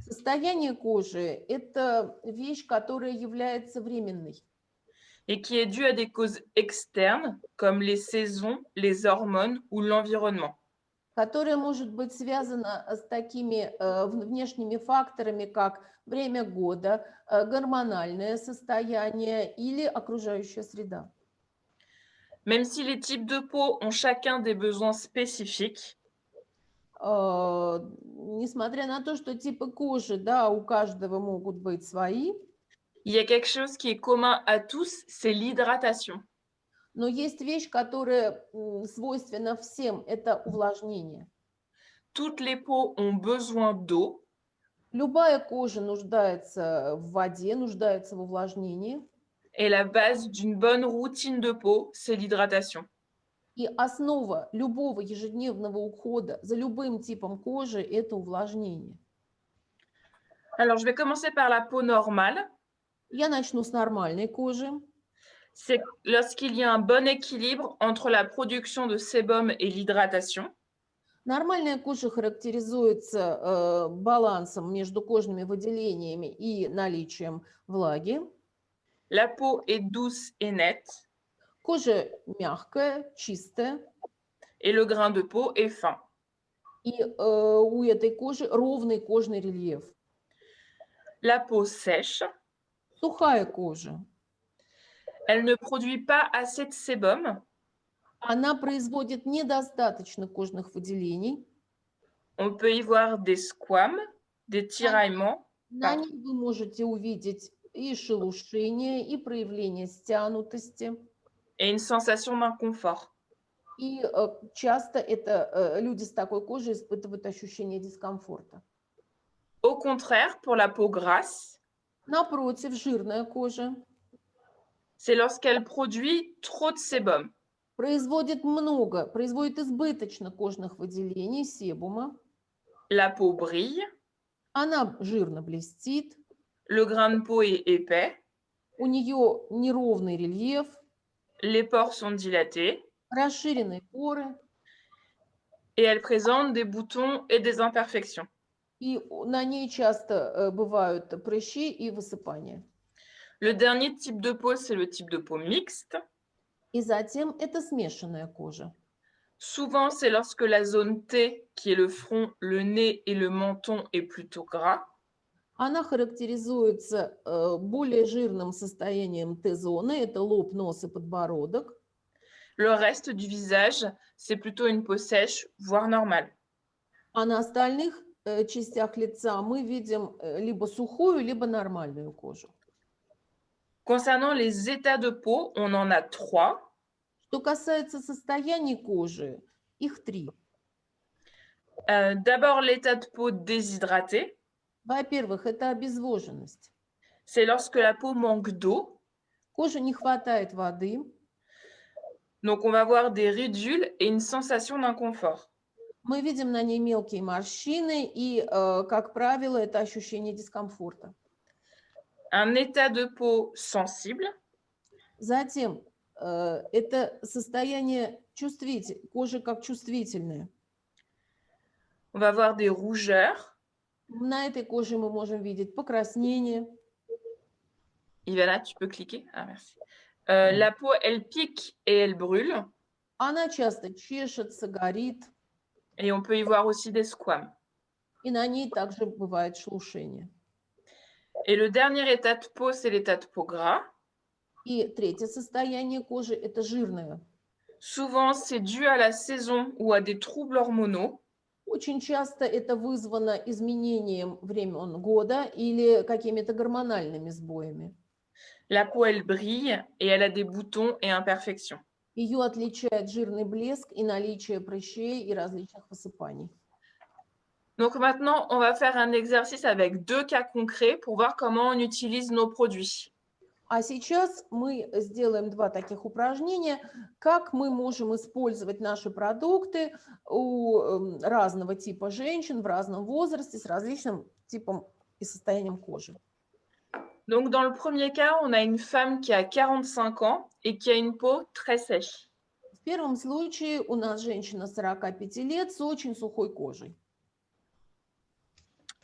Состояние кожи – это вещь, которая является временной. Et qui est due à des causes externes, comme les saisons, les hormones ou l'environnement. Которая может быть связана с такими внешними факторами, как время года, гормональное состояние или окружающая среда. Même si les types de peau ont chacun des besoins spécifiques, Несмотря на то, что типы кожи, да, у каждого могут быть свои, il y a quelque chose qui est commun à tous, c'est l'hydratation. но есть вещь, которая свойственна всем, это увлажнение. Toutes les peaux ont besoin d'eau. Любая кожа нуждается в воде, нуждается в увлажнении. Et la base d'une bonne routine de peau, c'est l'hydratation. И основа любого ежедневного ухода за любым типом кожи – это увлажнение. Alors, je vais commencer par la peau normale. Я начну с нормальной кожи. C'est lorsqu'il y a un bon équilibre entre la production de sébum et l'hydratation. Нормальная кожа характеризуется балансом между кожными выделениями и наличием влаги. La peau est douce et nette. Кожа мягкая, чистая. Et le grain de peau est fin. И у этой кожи ровный кожный рельеф. La peau sèche. Сухая кожа. Elle ne produit pas assez de sébum. Она производит недостаточно кожных выделений. On peut y voir des squames, des tiraillements. На них вы можете увидеть и шелушение, и проявление стянутости. Et une sensation d'inconfort. И часто это люди с такой кожей испытывают ощущение дискомфорта. Au contraire, pour la peau grasse, Напротив, жирная кожа c'est lorsqu'elle produit trop de sébum. производит избыточно кожных выделений, себума. La peau brille. Она жирно блестит. Le grain de peau est épais. У нее неровный рельеф. Les pores sont dilatés. Расширенные поры. Et elle présente des boutons et des imperfections. И на ней часто бывают прыщи и высыпания. Le dernier type de peau, c'est le type de peau mixte. И затем это смешанная кожа. Souvent, c'est lorsque la zone T, qui est le front, le nez et le menton, est plutôt gras. Она характеризуется более жирным состоянием Т-зоны, это лоб, нос и подбородок. Le reste du visage, c'est plutôt une peau sèche, voire normale. А на остальных частях лица мы видим либо сухую, либо нормальную кожу. Concernant les états de peau, on en a 3. Что касается состояний кожи, их 3. D'abord, l'état de peau déshydraté. Во-первых, это обезвоженность. C'est lorsque la peau manque d'eau. Коже не хватает воды. Donc, on va avoir des ridules et une sensation d'inconfort. Мы видим на ней мелкие морщины, и, как правило, это ощущение дискомфорта. Un état de peau sensible. Затем, это состояние кожи как чувствительная. On va avoir des rougeurs. На этой коже мы можем видеть покраснение. Ivana, tu peux cliquer? Ah, merci. La peau, elle pique et elle brûle. Она часто чешется, горит. Et on peut y voir aussi des squames. И на ней также бывает шелушение. Et le dernier état de peau, c'est l'état de peau gras. И третье состояние кожи – это жирное. Souvent, c'est dû à la saison ou à des troubles hormonaux. Очень часто это вызвано изменением времен года или какими-то гормональными сбоями. La peau, elle brille et elle a des boutons et imperfections. Ее отличает жирный блеск и наличие прыщей и различных высыпаний. Donc maintenant, on va faire un exercice avec 2 cas concrets pour voir comment on utilise nos produits. А сейчас мы сделаем 2 таких упражнения, как мы можем использовать наши продукты у разного типа женщин в разном возрасте с различным типом и состоянием кожи. Donc dans le premier cas, on a une femme qui a 45 ans et qui a une peau très sèche. В первом случае у нас женщина 45 лет с очень сухой кожей.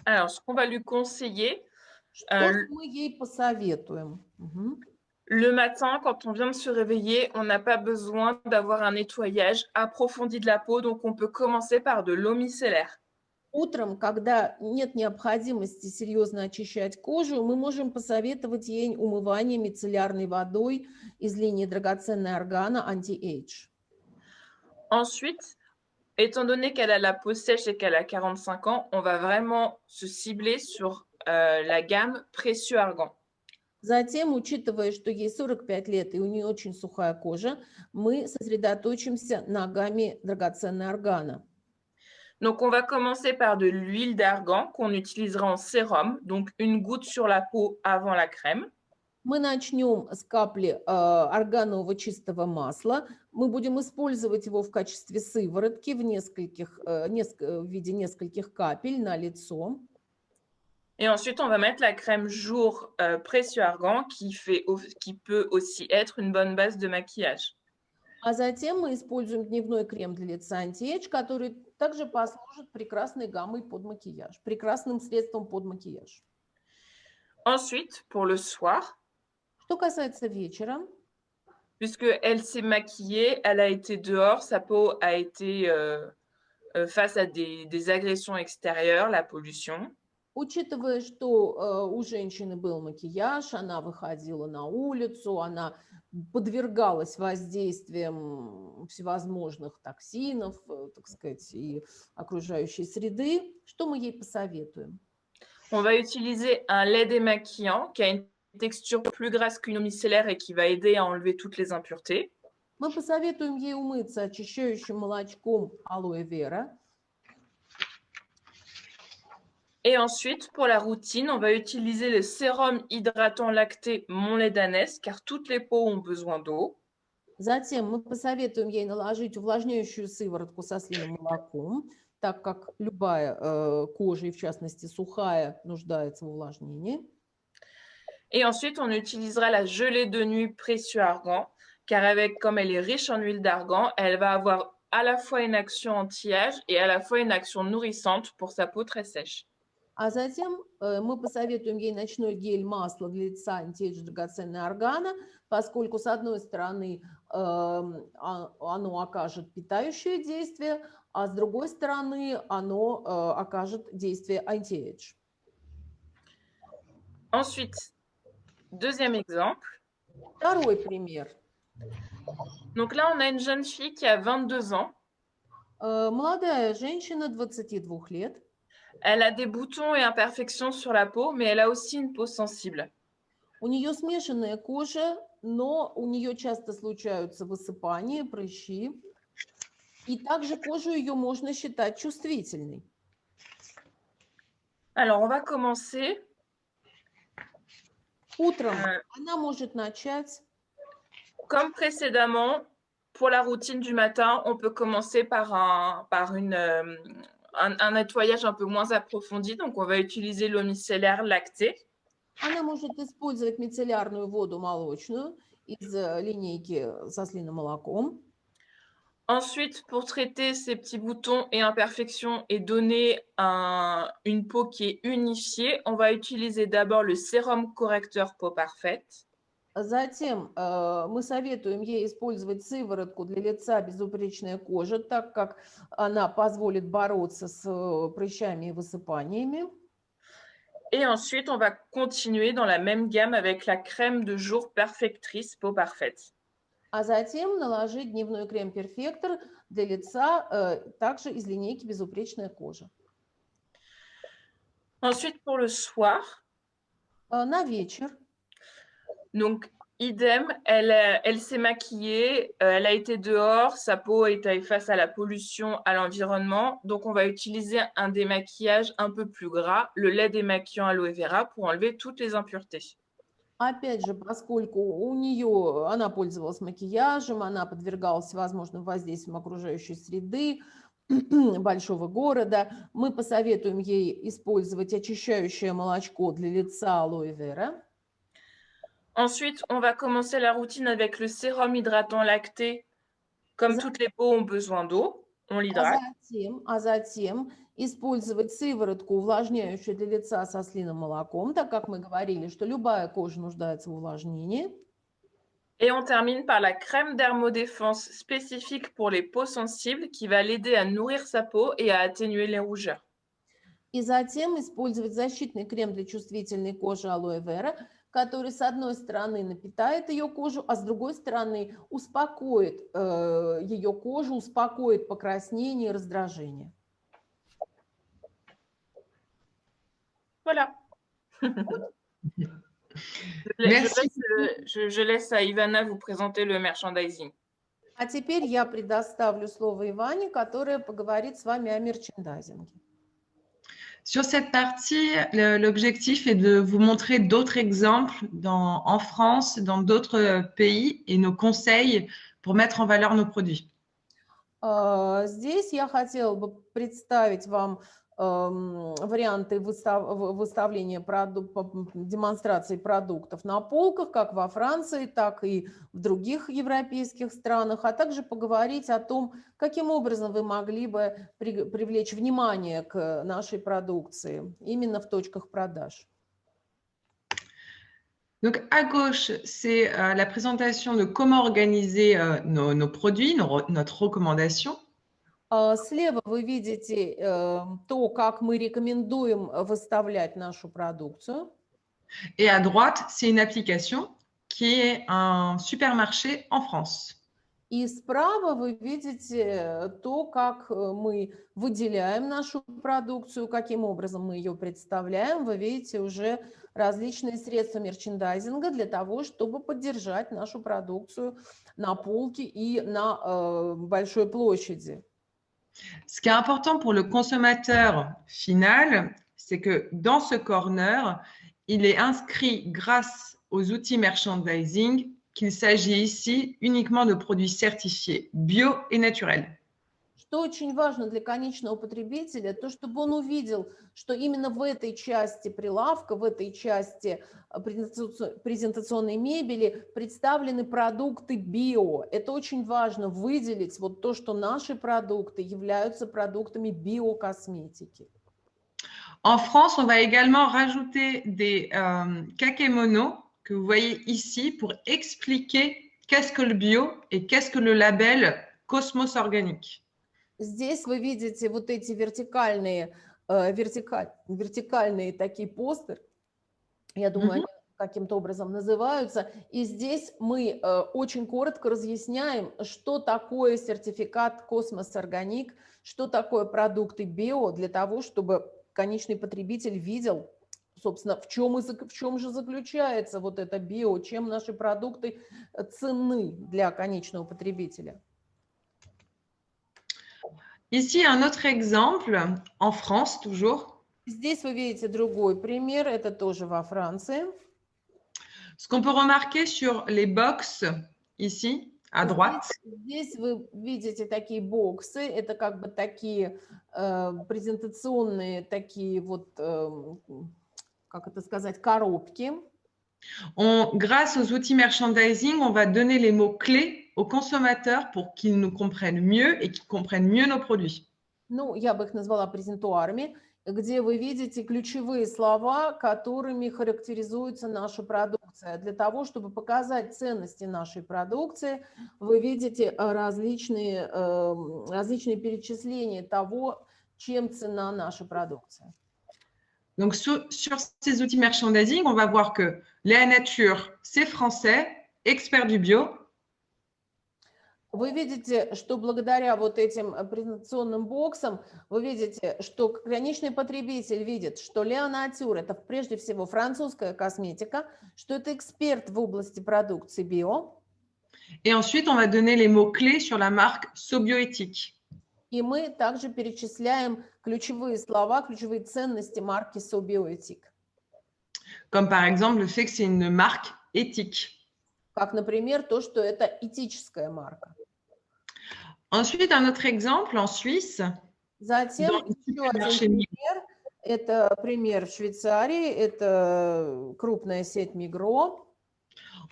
Alors, ce qu'on va lui conseiller, Что мы ей посоветуем? le matin, quand on vient de se réveiller, on n'a pas besoin d'avoir un nettoyage approfondi de la peau, donc on peut commencer par de l'eau micellaire. Утром, когда нет необходимости серьезно очищать кожу, мы можем посоветовать ей умывание мицеллярной водой из линии драгоценная органа Anti-Age. Ensuite, étant donné qu'elle a la peau sèche et qu'elle a 45 ans, on va vraiment se cibler sur la gamme précieux argan. Затем, учитывая, что ей 45 лет и у нее очень сухая кожа, мы сосредоточимся на гамме драгоценная органа. Donc, on va commencer par de l'huile d'argan qu'on utilisera en sérum, donc une goutte sur la peau avant la crème. Мы начнем с капли органового чистого масла. Мы будем использовать его в качестве сыворотки в виде нескольких капель на лицо. Et ensuite, on va mettre la crème jour précieux argan qui peut aussi être une bonne base de maquillage. А затем мы используем дневной крем для лица Anti-Age, который также послужит прекрасной гаммой под макияж, прекрасным средством под макияж. Ensuite, pour le soir, что касается вечера, puisqu'elle s'est maquillée, elle a été dehors, sa peau a été face à des agressions extérieures, la pollution. Учитывая, что у женщины был макияж, она выходила на улицу, она подвергалась воздействиям всевозможных токсинов, так сказать, и окружающей среды, что мы ей посоветуем? On va utiliser un lait démaquillant qui a une texture plus grasse qu'une eau micellaire et qui va aider à enlever toutes les impuretés. Мы посоветуем ей умыться очищающим молочком алоэ вера. Et ensuite, pour la routine, on va utiliser le sérum hydratant lacté Mon lait d'ânesse, car toutes les peaux ont besoin d'eau. Затем мы посоветуем ей наложить увлажняющую сыворотку со слиным молоком, так как любая кожа, и в частности сухая, нуждается в увлажнении. Et ensuite, on utilisera la gelée de nuit précieux argan, car comme elle est riche en huile d'argan, elle va avoir à la fois une action anti-âge et à la fois une action nourrissante pour sa peau très sèche. А затем мы посоветуем ей ночной гель масло для лица антиэйдж драгоценная органа, поскольку, с одной стороны, оно окажет питающее действие, а с другой стороны, оно окажет действие антиэйдж. Ensuite, deuxième exemple. Второй пример. Donc là, on a une jeune fille qui a 22 ans. Молодая женщина, 22 лет. Elle a des boutons et imperfections sur la peau, mais elle a aussi une peau sensible. У нее смешанная кожа, но у нее часто случаются высыпания, прыщи. И также кожу ее можно считать чувствительной. Alors, on va commencer. Утром она может начать. Comme précédemment, pour la routine du matin, on peut commencer par un nettoyage un peu moins approfondi. Donc, on va utiliser l'eau micellaire lactée. Она может использовать мицеллярную воду молочную из линейки со слиным молоком. Ensuite, pour traiter ces petits boutons et imperfections et donner une peau qui est unifiée, on va utiliser d'abord le sérum correcteur peau parfaite. Затем мы советуем ей использовать сыворотку для лица безупречная кожа, так как она позволит бороться с прыщами и высыпаниями. Et ensuite, on va continuer dans la même gamme avec la crème de jour perfectrice peau parfaite. А затем наложить дневной крем-перфектор для лица также из линейки безупречная кожа. Ensuite, pour le soir. На вечер. Donc, idem, elle s'est maquillée, elle a été dehors, sa peau était face à la pollution, à l'environnement. Donc, on va utiliser un démaquillage un peu plus gras, le lait démaquillant aloe vera, pour enlever toutes les impuretés. Опять же, поскольку у нее, она пользовалась макияжем, она подвергалась всевозможным воздействиям окружающей среды, большого города, мы посоветуем ей использовать очищающее молочко для лица aloe vera. Ensuite, on va commencer la routine avec le sérum hydratant lacté. Comme toutes les peaux ont besoin d'eau, on l'hydrate. А затем использовать сыворотку, увлажняющую для лица со слиным молоком, так как мы говорили, что любая кожа нуждается в увлажнении. Et on termine par la crème dermodéfense spécifique pour les peaux sensibles qui va l'aider à nourrir sa peau et à atténuer les rougeurs. И затем использовать защитный крем для чувствительной кожи aloe vera, который, с одной стороны, напитает ее кожу, а с другой стороны, успокоит ее кожу, успокоит покраснение и раздражение. Voilà. Je laisse à Ivana vous présenter le merchandising. А теперь я предоставлю слово Иване, которая поговорит с вами о мерчендайзинге. Sur cette partie, l'objectif est de vous montrer d'autres exemples en France, dans d'autres pays et nos conseils pour mettre en valeur nos produits. Здесь я хотела бы представить вам варианты выставления демонстрации продуктов на полках, как во Франции, так и в других европейских странах, а также поговорить о том, каким образом вы могли бы привлечь внимание к нашей продукции именно в точках продаж. Donc, à gauche, c'est la présentation de comment organiser nos produits, notre recommandation. Слева вы видите то, как мы рекомендуем выставлять нашу продукцию. Et à droite, c'est une application qui est un supermarché en France. И справа вы видите то, как мы выделяем нашу продукцию, каким образом мы ее представляем. Вы видите уже различные средства мерчендайзинга для того, чтобы поддержать нашу продукцию на полке и на большой площади. Ce qui est important pour le consommateur final, c'est que dans ce corner, il est inscrit grâce aux outils merchandising qu'il s'agit ici uniquement de produits certifiés, bio et naturels. Что очень важно для конечного потребителя, то, чтобы он увидел, что именно в этой части прилавка, в этой части презентационной мебели представлены продукты био. Это очень важно выделить вот то, что наши продукты являются продуктами биокосметики. En France, on va également rajouter des kakémonos que vous voyez ici pour expliquer qu'est-ce que le bio et qu'est-ce que le label Cosmos Organique. Здесь вы видите вот эти вертикальные такие постеры. Я думаю, они каким-то образом называются. И здесь мы очень коротко разъясняем, что такое сертификат Cosmos Organic, что такое продукты био, для того, чтобы конечный потребитель видел, собственно, в чем же заключается вот это био, чем наши продукты ценны для конечного потребителя. Ici, un autre exemple, en France toujours. Здесь вы видите другой пример, это тоже во Франции. Ce qu'on peut remarquer sur les box, ici, à droite. Здесь вы видите такие боксы, это как бы такие презентационные, такие вот, как это сказать, коробки. Grâce aux outils merchandising, on va donner les mots-clés aux consommateurs pour qu'ils nous comprennent mieux et qu'ils comprennent mieux nos produits. Ну, я бы их назвала презентуарами, где вы видите ключевые слова, которыми характеризуется наша продукция. Для того, чтобы показать ценности нашей продукции, вы видите различные перечисления того, чем ценна наша продукция. Donc, sur ces outils merchandising, on va voir que Léa Nature, c'est français, expert du bio. Вы видите, что благодаря вот этим презентационным боксам, вы видите, что конечный потребитель видит, что Léa Nature – это прежде всего французская косметика, что это эксперт в области продукции био. Et ensuite, on va donner les mots-clés sur la marque Sobioéthique. И мы также перечисляем ключевые слова, ключевые ценности марки Sobioéthique. Comme par exemple le fait que c'est une marque éthique. Как, например, то, что это этическая марка. Ensuite, un autre exemple en Suisse. Затем еще один пример. Это пример в Швейцарии. Это крупная сеть Migros.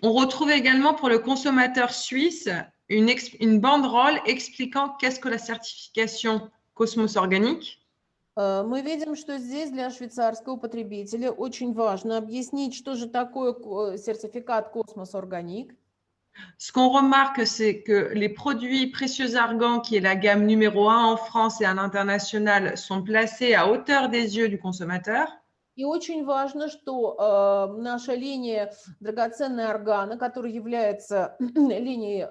On retrouve également pour le consommateur suisse une banderole expliquant qu'est-ce que la certification Cosmos Organique. Мы видим, что здесь для швейцарского потребителя очень важно объяснить, что же такое сертификат Cosmos Organique. Ce qu'on remarque, c'est que les produits Précieux Argan, qui est la gamme numéro 1 en France et à l'international, sont placés à hauteur des yeux du consommateur. И очень важно, что наша линия драгоценная органа, которая является линией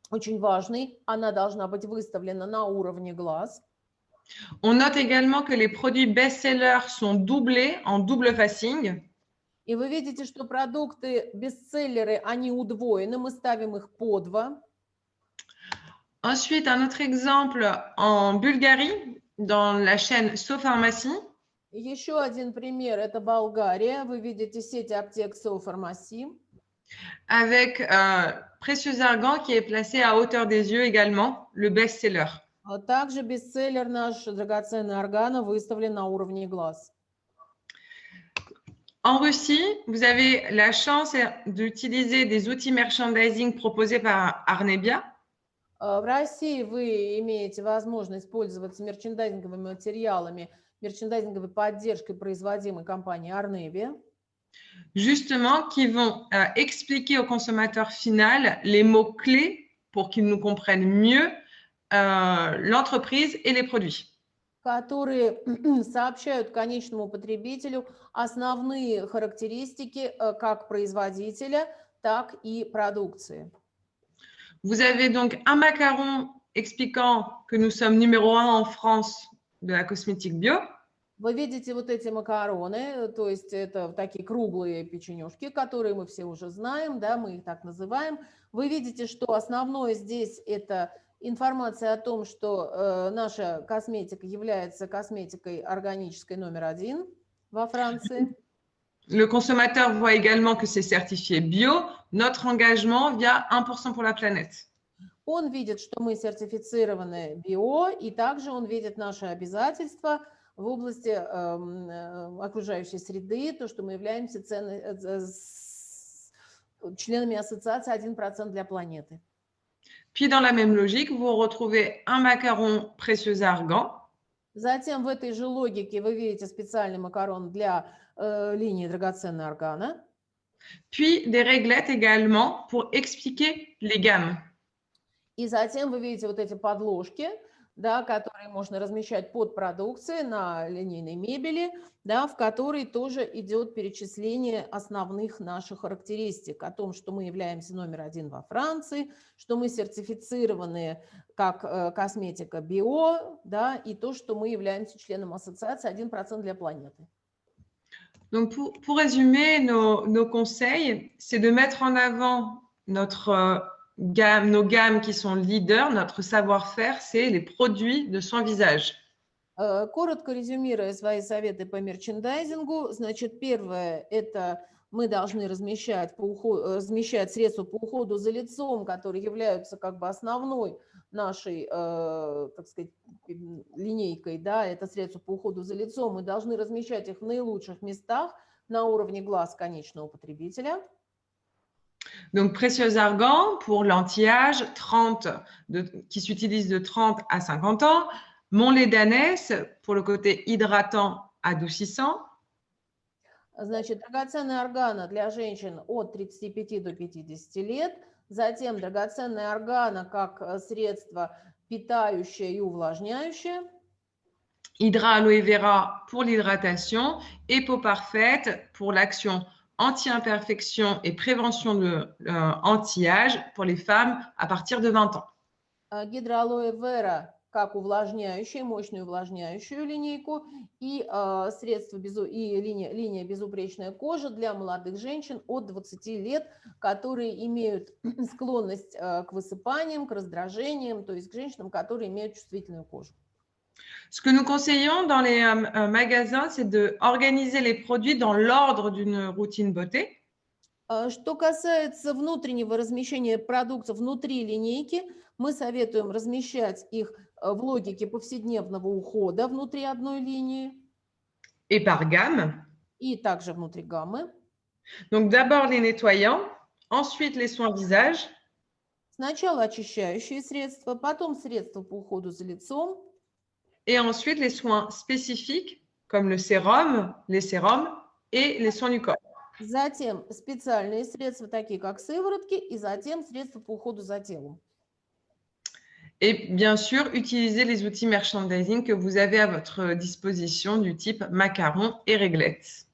очень важной, она должна быть выставлена на уровне глаз. On note également que les produits best-sellers sont doublés en double facing. И вы видите, что продукты бестселлеры, они удвоены, мы ставим их по 2. Ensuite, un autre exemple en Bulgarie, dans la chaîne SoPharmacie. Еще один пример, это Болгария. Вы видите сеть аптек SoPharmacie. Avec Précieux Argan qui est placé à hauteur des yeux également, le best-seller. Также бестселлер наш драгоценный органа выставлен на уровне глаз. En Russie, vous avez la chance d'utiliser des outils merchandising proposés par Arnebia. В России вы имеете возможность пользоваться мерчендайзинговыми материалами, мерчендайзинговой поддержкой, производимой компанией Arnebia. Justement, qui vont expliquer au consommateur final les mots-clés pour qu'il nous comprenne mieux l'entreprise et les produits. Которые сообщают конечному потребителю основные характеристики как производителя, так и продукции. Vous avez donc un macaron expliquant que nous sommes numéro 1 en France de la cosmétique bio. Вы видите вот эти макароны, то есть это такие круглые печенюшки, которые мы все уже знаем, да, мы их так называем. Вы видите, что основное здесь это информация о том, что наша косметика является косметикой органической номер 1 во Франции. Le consommateur voit également que c'est certifié bio. Notre engagement via 1% pour la planète. Он видит, что мы сертифицированы био, и также он видит наши обязательства в области окружающей среды, то, что мы являемся членами ассоциации 1% для планеты. Puis, dans la même logique, vous retrouvez un macaron Précieux Argan. Затем в этой же логике вы видите специальный макарон для линии драгоценные органа. Puis des réglettes également pour expliquer les gammes. И затем вы видите вот эти подложки, да, которые можно размещать под продукцией на линейной мебели, да, в которой тоже идет перечисление основных наших характеристик о том, что мы являемся номер 1 во Франции, что мы сертифицированы как косметика био, да, и то, что мы являемся членом ассоциации 1% для планеты. Donc, pour résumer, nos conseils, c'est de mettre en avant notre gamme, nos gammes qui sont leaders, notre savoir-faire, c'est les produits de soins visage. Коротко резюмируя свои советы по мерчендайзингу, значит, первое – это мы должны размещать средства по уходу за лицом, которые являются как бы основной нашей, так сказать, линейкой, да, это средства по уходу за лицом. Мы должны размещать их в наилучших местах на уровне глаз конечного потребителя. Donc, Précieux Argan pour l'anti-âge, qui s'utilise de 30 à 50 ans. Mon lait d'ânesse pour le côté hydratant, adoucissant. Значит, драгоценная органа для женщин от 35 до 50 лет. Затем драгоценная органа как средство питающее и увлажняющее. Hydra Aloe Vera pour l'hydratation et Peau Parfaite pour l'action anti-imperfection et prévention de anti-âge pour les femmes à partir de 20 ans. Гидро Алоэ Вера как увлажняющую, мощную увлажняющую линейку и средство и линия безупречная кожа для молодых женщин от 20 лет, которые имеют склонность к высыпаниям, к раздражениям, то есть к женщинам, которые имеют чувствительную кожу. Ce que nous conseillons dans les magasins, c'est d'organiser les produits dans l'ordre d'une routine beauté. Что касается внутреннего размещения продуктов внутри линейки, мы советуем размещать их в логике повседневного ухода внутри одной линии. Et par gamme. И также внутри гаммы. Donc d'abord les nettoyants, ensuite les soins visage. Сначала очищающие средства, потом средства по уходу за лицом. Et ensuite les soins spécifiques comme le sérum, les sérums et les soins du corps. Затем специальные средства, такие как сыворотки, и затем средства по уходу за телом. Et bien sûr, utiliser les outils merchandising que vous avez à votre disposition du type macaron et réglettes.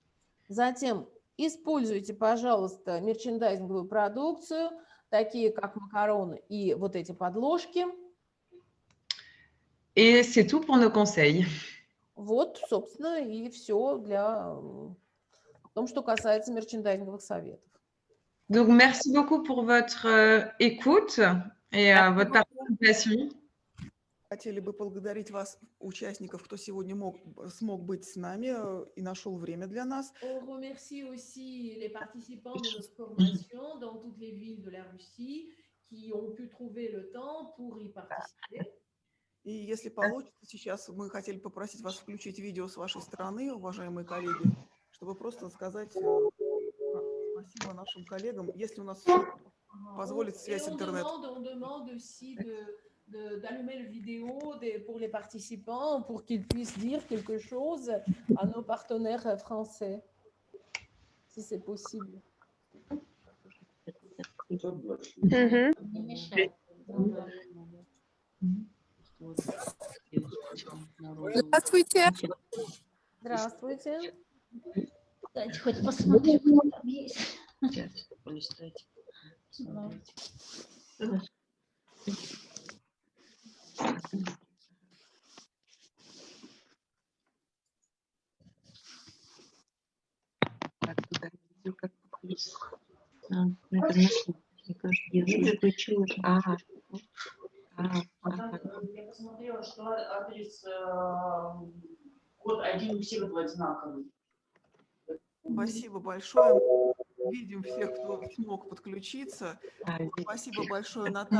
Затем используйте, пожалуйста, мерчендайзинговую продукцию, такие как макароны и вот эти подложки. Et c'est tout pour nos conseils. Вот, собственно, и все для том, что касается мерчендайзинговых советов. Donc, merci beaucoup pour votre écoute et votre participation. Хотели бы поблагодарить вас, участников, кто сегодня смог быть с нами и нашел время для нас. On remercie aussi les participants de notre formation dans toutes les villes de la Russie qui ont pu trouver le temps pour y participer. И если получится, сейчас мы хотели попросить вас включить видео с вашей стороны, уважаемые коллеги, чтобы просто сказать спасибо нашим коллегам, если у нас позволит связь интернет. On demande aussi d'allumer le vidéo pour les participants pour qu'ils puissent dire quelque chose à nos partenaires français, si c'est possible. Здравствуйте. Здравствуйте. Давайте хоть посмотрим, что там есть. Сейчас, полистайте. Как есть. Мне кажется, я уже включила. Я посмотрела, что адрес код 1 у всех одинаковый. Спасибо большое. Мы видим всех, кто смог подключиться. Спасибо большое, Наталья.